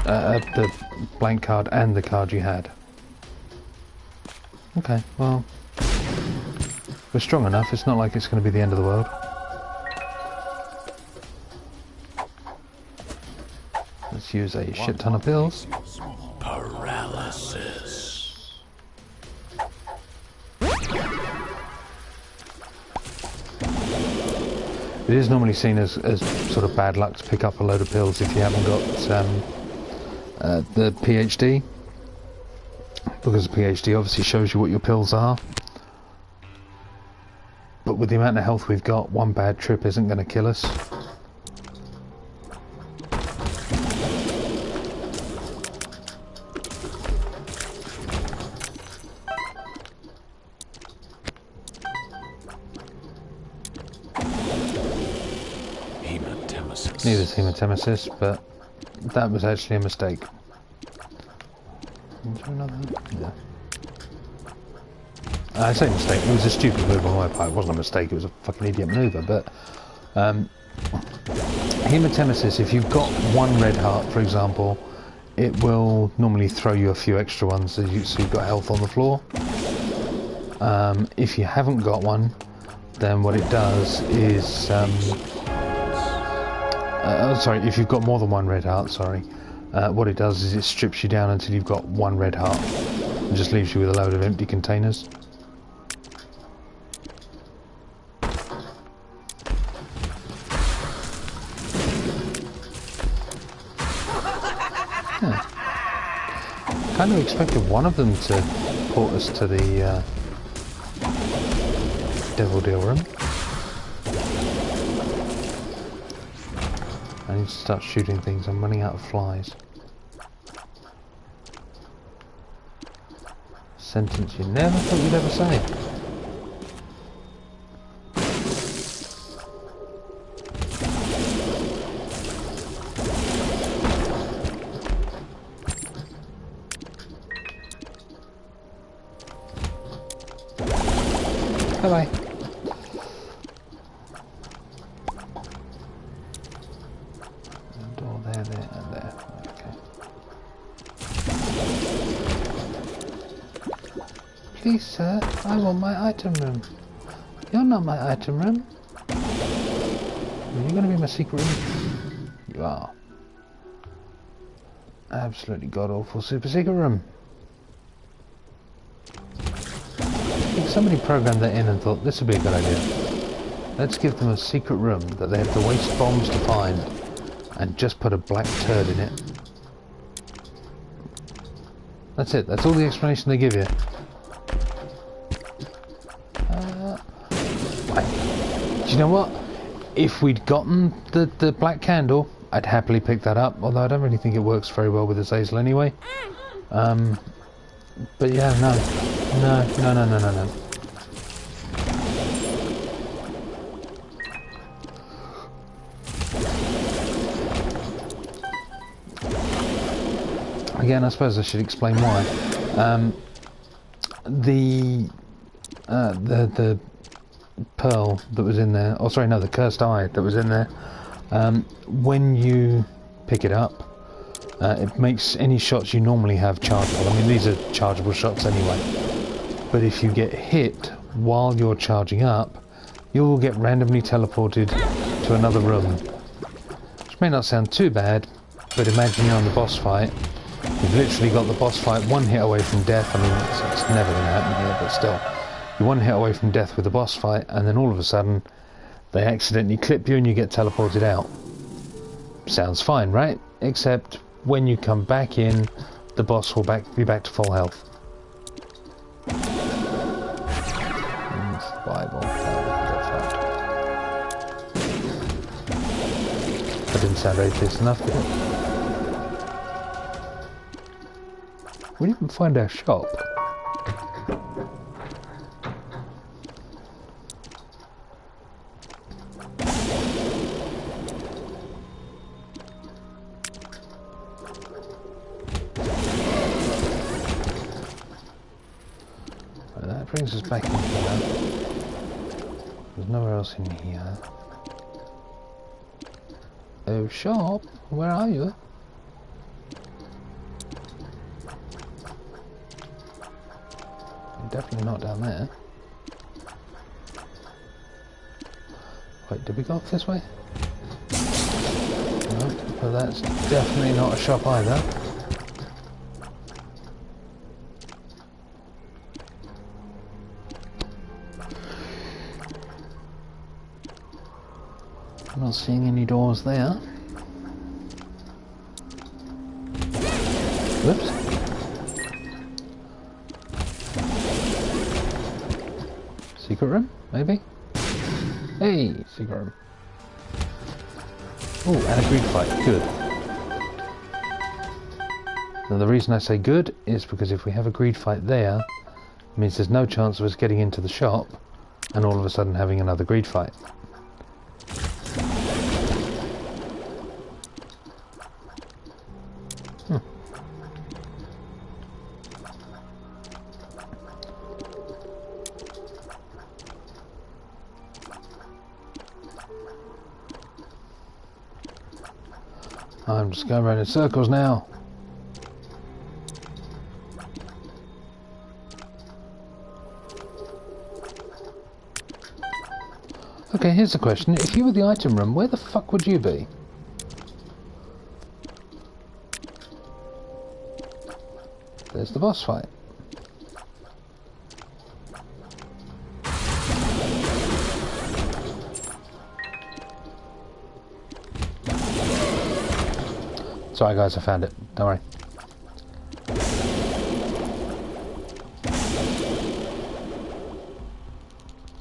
the blank card and the card you had. Okay, well, we're strong enough. It's not like it's going to be the end of the world. Let's use a shit ton of pills. Paralysis. It is normally seen as sort of bad luck to pick up a load of pills if you haven't got the PhD, because the PhD obviously shows you what your pills are. But with the amount of health we've got, one bad trip isn't going to kill us. Hematemesis. Neither's hematemesis, but that was actually a mistake. Is there another? Yeah. I say mistake, it was a stupid move on my part. It wasn't a mistake, it was a fucking idiot maneuver, but hematemesis, if you've got one red heart, for example, it will normally throw you a few extra ones so you've got health on the floor. If you haven't got one, then what it does is sorry, if you've got more than one red heart, sorry, what it does is it strips you down until you've got one red heart and just leaves you with a load of empty containers. Kind of expected one of them to port us to the Devil Deal room. I need to start shooting things, I'm running out of flies. Sentence you never thought you'd ever say. Bye-bye. Door there, there, and there. Okay. Please, sir, I want my item room. You're not my item room. Are you going to be my secret room? You are. Absolutely god-awful super secret room. Somebody programmed that in and thought this would be a good idea. Let's give them a secret room that they have to waste bombs to find and just put a black turd in it. That's it, that's all the explanation they give you. Do you know what? If we'd gotten the black candle, I'd happily pick that up, although I don't really think it works very well with Azazel anyway. But yeah, no. No. Again, I suppose I should explain why. The pearl that was in there, oh sorry, no, the cursed eye that was in there, when you pick it up, it makes any shots you normally have chargeable. I mean, these are chargeable shots anyway. But if you get hit while you're charging up, you'll get randomly teleported to another room. Which may not sound too bad, but imagine you're on the boss fight. You've literally got the boss fight one hit away from death. I mean, it's never going to happen here, but still. You're one hit away from death with the boss fight, and then all of a sudden, they accidentally clip you and you get teleported out. Sounds fine, right? Except when you come back in, the boss will be back to full health. Bible. That didn't sound very pleased enough, did it? We didn't find our shop. Right, that brings us back in here. There's nowhere else in here. Oh, shop, where are you? Definitely not down there. Wait, did we go up this way? No, but that's definitely not a shop either. I'm not seeing any doors there. Whoops. Secret room, maybe? Hey, secret room. Oh, and a greed fight. Good. Now the reason I say good is because if we have a greed fight there, it means there's no chance of us getting into the shop and all of a sudden having another greed fight. I'm just going around in circles now. Okay, here's the question. If you were the item room, where the fuck would you be? There's the boss fight. Sorry guys, I found it. Don't worry.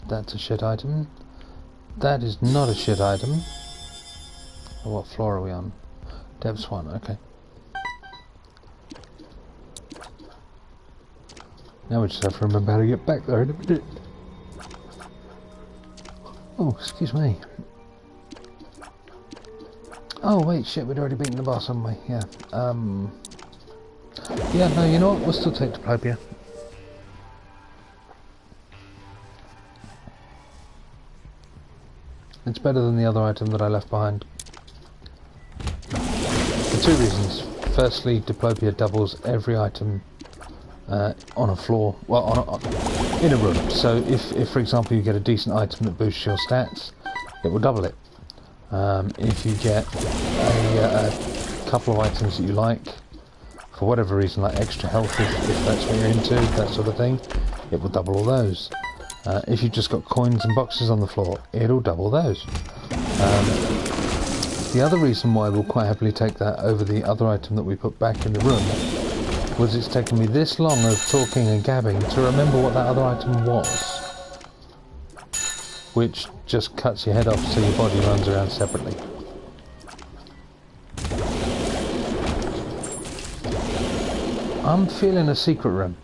That's a shit item. That is not a shit item. What floor are we on? Depths 1, okay. Now we just have to remember how to get back there in a minute. Oh, excuse me. Oh wait, shit, we'd already beaten the boss, haven't we? Yeah. Yeah, no, you know what? We'll still take Diplopia. It's better than the other item that I left behind. For two reasons. Firstly, Diplopia doubles every item on a floor, well, in a room. So if for example you get a decent item that boosts your stats, it will double it. If you get a couple of items that you like, for whatever reason, like extra health, if that's what you're into, that sort of thing, it will double all those. If you've just got coins and boxes on the floor, it'll double those. The other reason why we'll quite happily take that over the other item that we put back in the room was it's taken me this long of talking and gabbing to remember what that other item was. Which just cuts your head off so your body runs around separately. I'm feeling a secret room.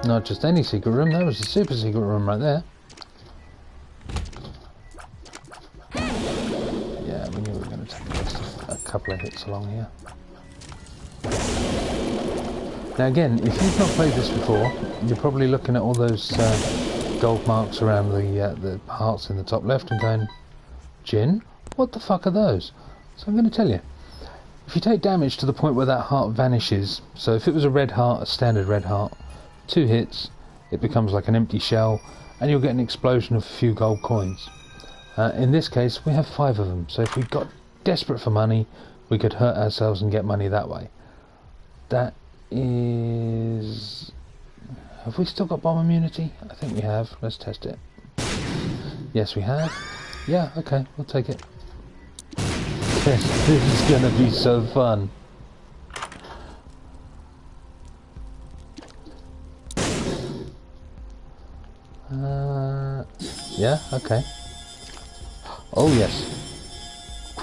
Not just any secret room, that was a super secret room right there. Yeah, we knew we were going to take a couple of hits along here. Now again, if you've not played this before, you're probably looking at all those gold marks around the hearts in the top left and going, Jin, what the fuck are those? So I'm going to tell you. If you take damage to the point where that heart vanishes, so if it was a red heart, a standard red heart, 2 hits, it becomes like an empty shell, and you'll get an explosion of a few gold coins. In this case, we have 5 of them, so if we got desperate for money, we could hurt ourselves and get money that way. That is... Have we still got bomb immunity? I think we have. Let's test it. Yes, we have. Yeah, okay, we'll take it. This is gonna be so fun. Yeah, okay. Oh yes.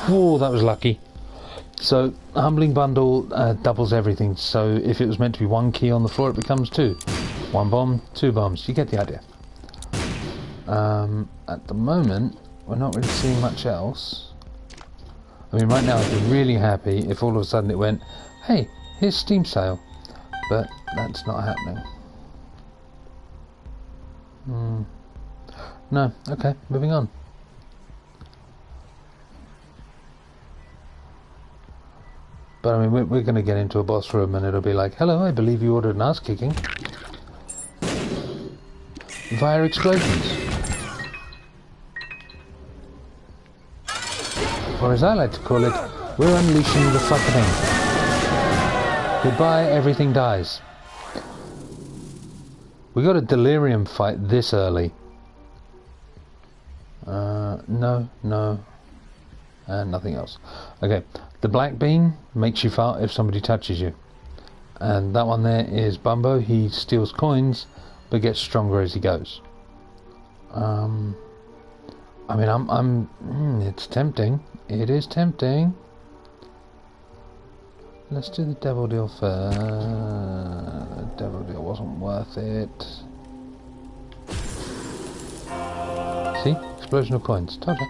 Oh, that was lucky. So, Humbling Bundle doubles everything, so if it was meant to be one key on the floor, it becomes two. One bomb, two bombs. You get the idea. At the moment, we're not really seeing much else. I mean, right now I'd be really happy if all of a sudden it went, hey, here's Steam sale. But that's not happening. No, okay, moving on. But I mean, we're going to get into a boss room and it'll be like, hello, I believe you ordered an ass kicking. Via explosions. Or as I like to call it, we're unleashing the fucking. Goodbye, everything dies. We got a delirium fight this early. No. And nothing else. Okay, the black bean makes you fart if somebody touches you. And that one there is Bumbo. He steals coins, but gets stronger as he goes. I mean, it's tempting. It is tempting. Let's do the devil deal first. The devil deal wasn't worth it. See? Explosion of coins. Told you.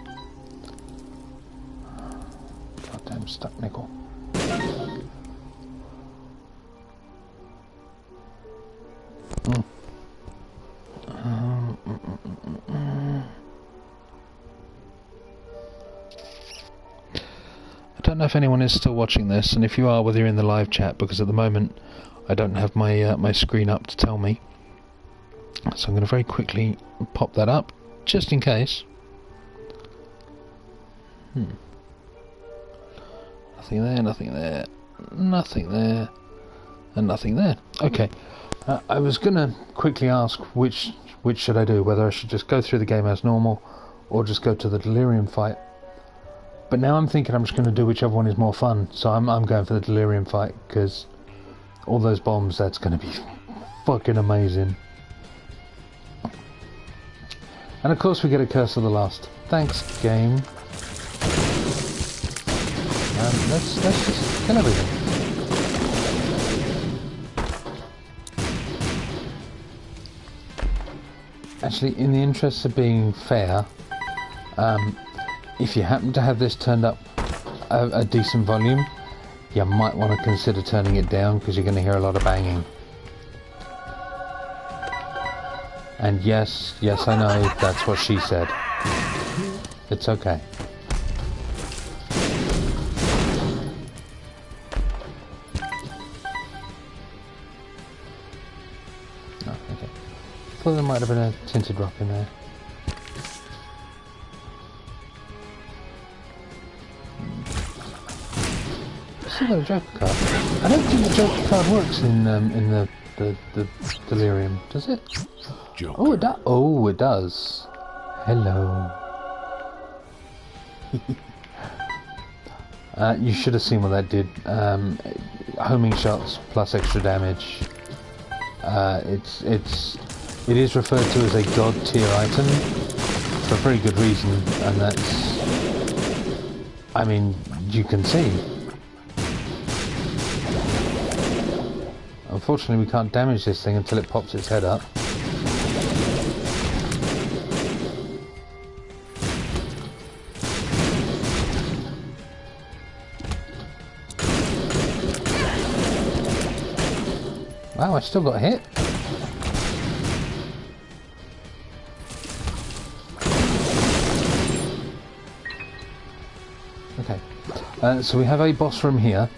Goddamn stuck nickel. I don't know if anyone is still watching this, and if you are, whether you're in the live chat, because at the moment I don't have my my screen up to tell me. So I'm going to very quickly pop that up, just in case. Nothing there, nothing there, nothing there, and nothing there. Okay, I was going to quickly ask which should I do, whether I should just go through the game as normal, or just go to the delirium fight. But now I'm thinking I'm just going to do whichever one is more fun, so I'm going for the delirium fight, because all those bombs, that's going to be fucking amazing. And of course we get a Curse of the Lost. Thanks, game. Let's just kill everything. Actually, in the interest of being fair, if you happen to have this turned up a decent volume, you might want to consider turning it down, because you're going to hear a lot of banging. And yes, I know, that's what she said. It's okay. Oh, okay. Thought there might have been a tinted rock in there. Still got a Joker card. I don't think the Joker card works in the delirium, does it? Joker. Oh, it does. Oh, it does. Hello. You should have seen what that did. Homing shots plus extra damage. It is referred to as a god tier item for a very good reason, and that's, I mean, you can see. Unfortunately, we can't damage this thing until it pops its head up. Wow, I still got hit. Okay, so we have a boss room here.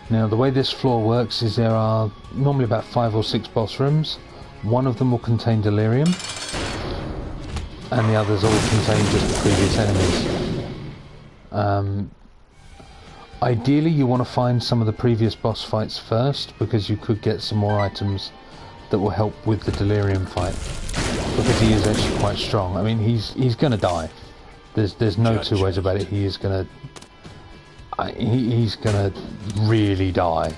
Now, the way this floor works is there are normally about 5 or 6 boss rooms. One of them will contain delirium, and the others all contain just the previous enemies. Ideally, you want to find some of the previous boss fights first, because you could get some more items that will help with the delirium fight, because he is actually quite strong. I mean, he's going to die. There's no two ways about it. He is going to. He's gonna really die.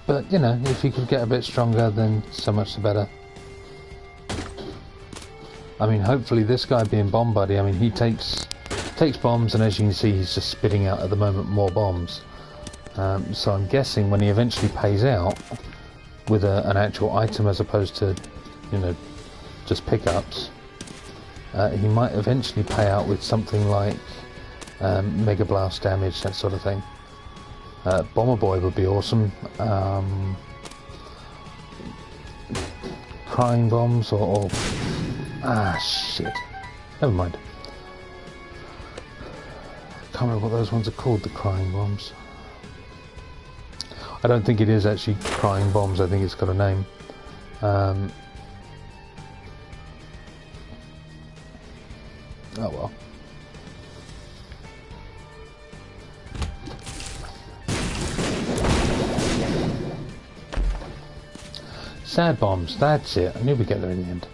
But, you know, if he could get a bit stronger, then so much the better. I mean, hopefully this guy being Bomb Buddy, I mean, he takes bombs, and as you can see, he's just spitting out at the moment more bombs. So I'm guessing when he eventually pays out with an actual item as opposed to, you know, just pickups, he might eventually pay out with something like Mega Blast damage, that sort of thing. Bomber Boy would be awesome. Crying bombs or ah, shit. Never mind. Can't remember what those ones are called, the crying bombs. I don't think it is actually crying bombs, I think it's got a name. Oh well. Sad bombs, that's it. I knew we'd get there in the end.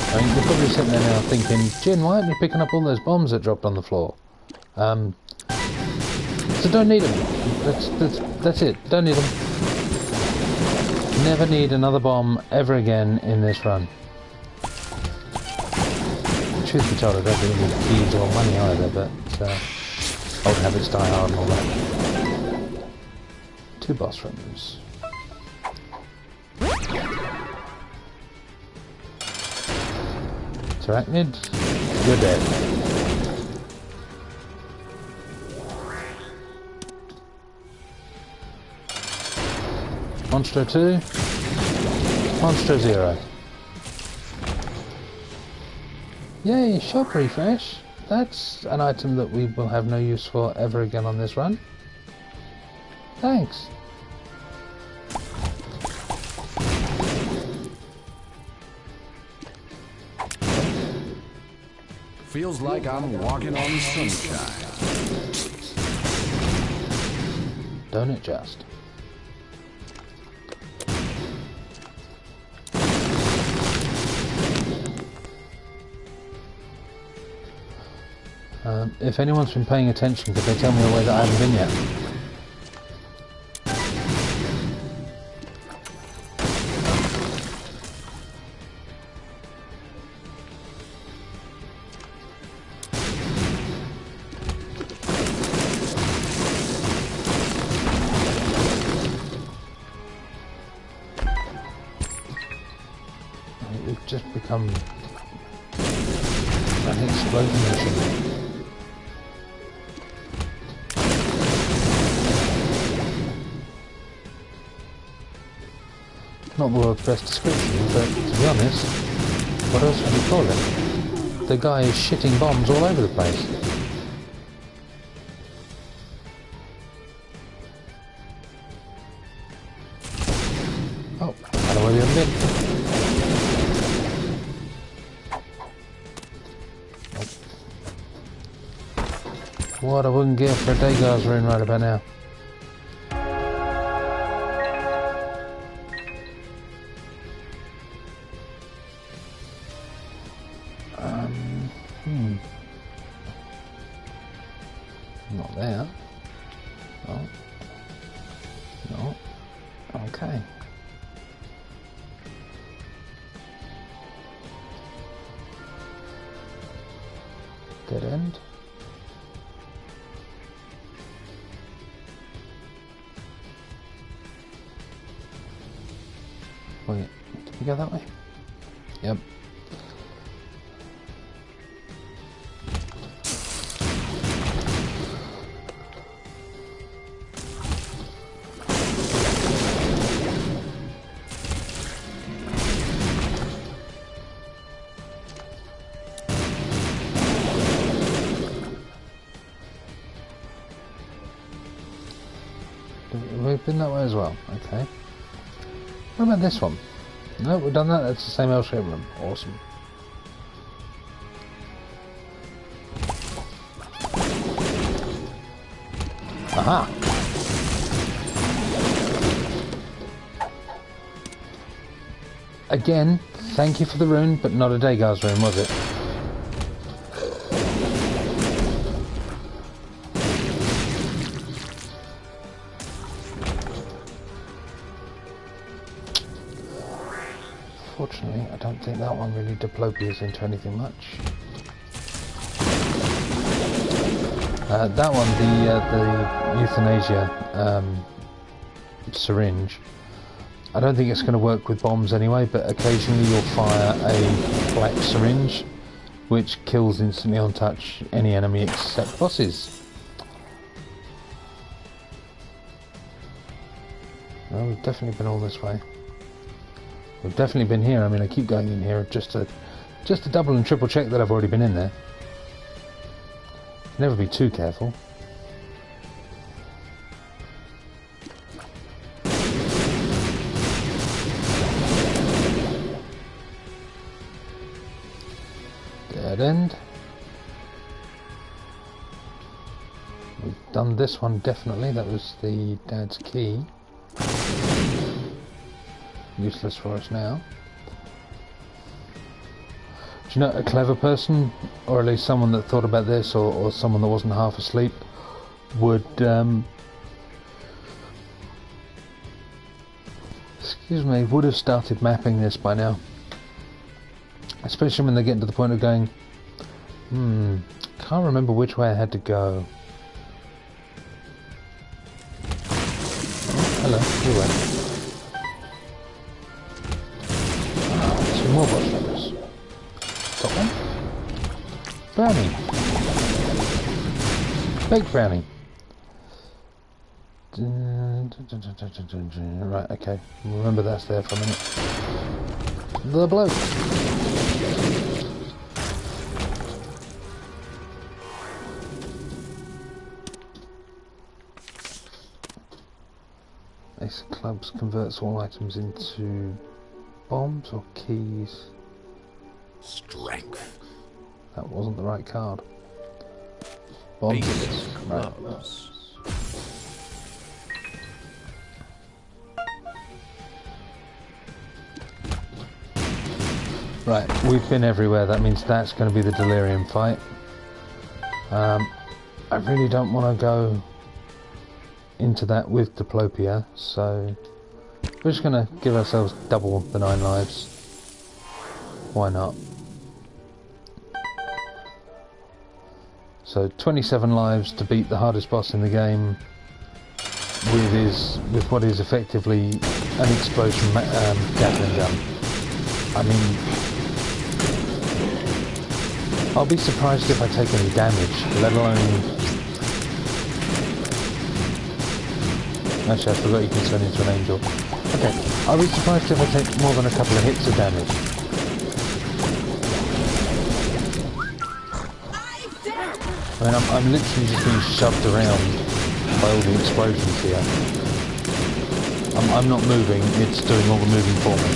I mean, you're probably sitting there now thinking, Jin, why aren't you picking up all those bombs that dropped on the floor? So don't need them. That's it. Don't need them. Never need another bomb ever again in this run. Truth be told, I don't really need keys or money either, but old habits die hard and all that. 2 boss rooms. Arachnid, you're dead. Monstro 2, Monstro 0. Yay, shop refresh. That's an item that we will have no use for ever again on this run. Thanks. Feels like I'm walking on sunshine. Don't it just? If anyone's been paying attention, could they tell me a way that I haven't been yet? We've just become an explosion machine. Not the world's best description, but to be honest, what else would you call it? The guy is shitting bombs all over the place. Oh, I don't know where we haven't been. What I wouldn't give for a Degar's rune right about now. Not there. No. No. Okay. Dead end. Wait, did we go that way? Yep. We've been that way as well, okay. What about this one? No, we've done that, that's the same L-shaped room. Awesome. Aha! Again, thank you for the rune, but not a Degar's rune, was it? Unfortunately, I don't think that one really diplopias into anything much. That one, the euthanasia syringe, I don't think it's going to work with bombs anyway, but occasionally you'll fire a black syringe which kills instantly on touch any enemy except bosses. Well, we've definitely been all this way. We've definitely been here. I mean, I keep going in here just to double and triple check that I've already been in there. Never be too careful. Dead end. We've done this one definitely. That was the dad's key. Useless for us now. Do you know, a clever person, or at least someone that thought about this, or someone that wasn't half asleep, would would have started mapping this by now. Especially when they get to the point of going, can't remember which way I had to go. Oh, hello, you went. Some more boss runners. Top one. Brownie. Baked brownie. Right, okay. Remember that's there for a minute. The bloke. Ace of Clubs converts all items into bombs or keys. Strength. That wasn't the right card. Bombs. Ace of Right. Clubs. Right, we've been everywhere. That means that's going to be the delirium fight. I really don't want to go into that with diplopia, so we're just going to give ourselves double the 9 lives. Why not? So 27 lives to beat the hardest boss in the game with what is effectively an explosion Gatling gun. I mean, I'll be surprised if I take any damage, let alone... Actually, I forgot you can turn into an angel. Okay, I'll be surprised if I take more than a couple of hits of damage. I mean, I'm literally just being shoved around by all the explosions here. I'm not moving, it's doing all the moving for me.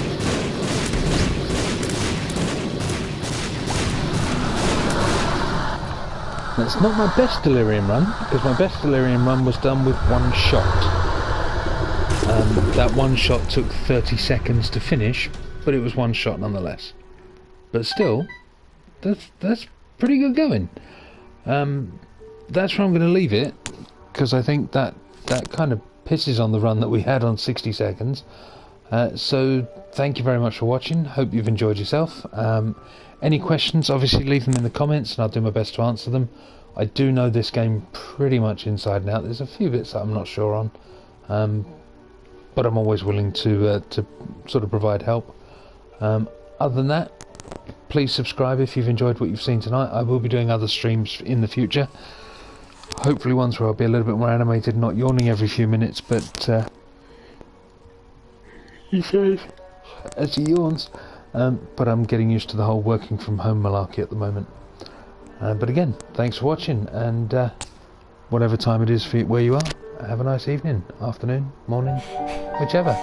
That's not my best delirium run, because my best delirium run was done with one shot. That one shot took 30 seconds to finish, but it was one shot nonetheless. But still, that's pretty good going. That's where I'm going to leave it, because I think that kind of pisses on the run that we had on 60 seconds. So thank you very much for watching. Hope you've enjoyed yourself. Any questions, obviously leave them in the comments and I'll do my best to answer them. I do know this game pretty much inside and out. There's a few bits that I'm not sure on, but I'm always willing to sort of provide help. Other than that, please subscribe if you've enjoyed what you've seen tonight. I will be doing other streams in the future. Hopefully ones where I'll be a little bit more animated, not yawning every few minutes, but he says as he yawns. But I'm getting used to the whole working from home malarkey at the moment. But again, thanks for watching, and whatever time it is for where you are, have a nice evening, afternoon, morning, whichever.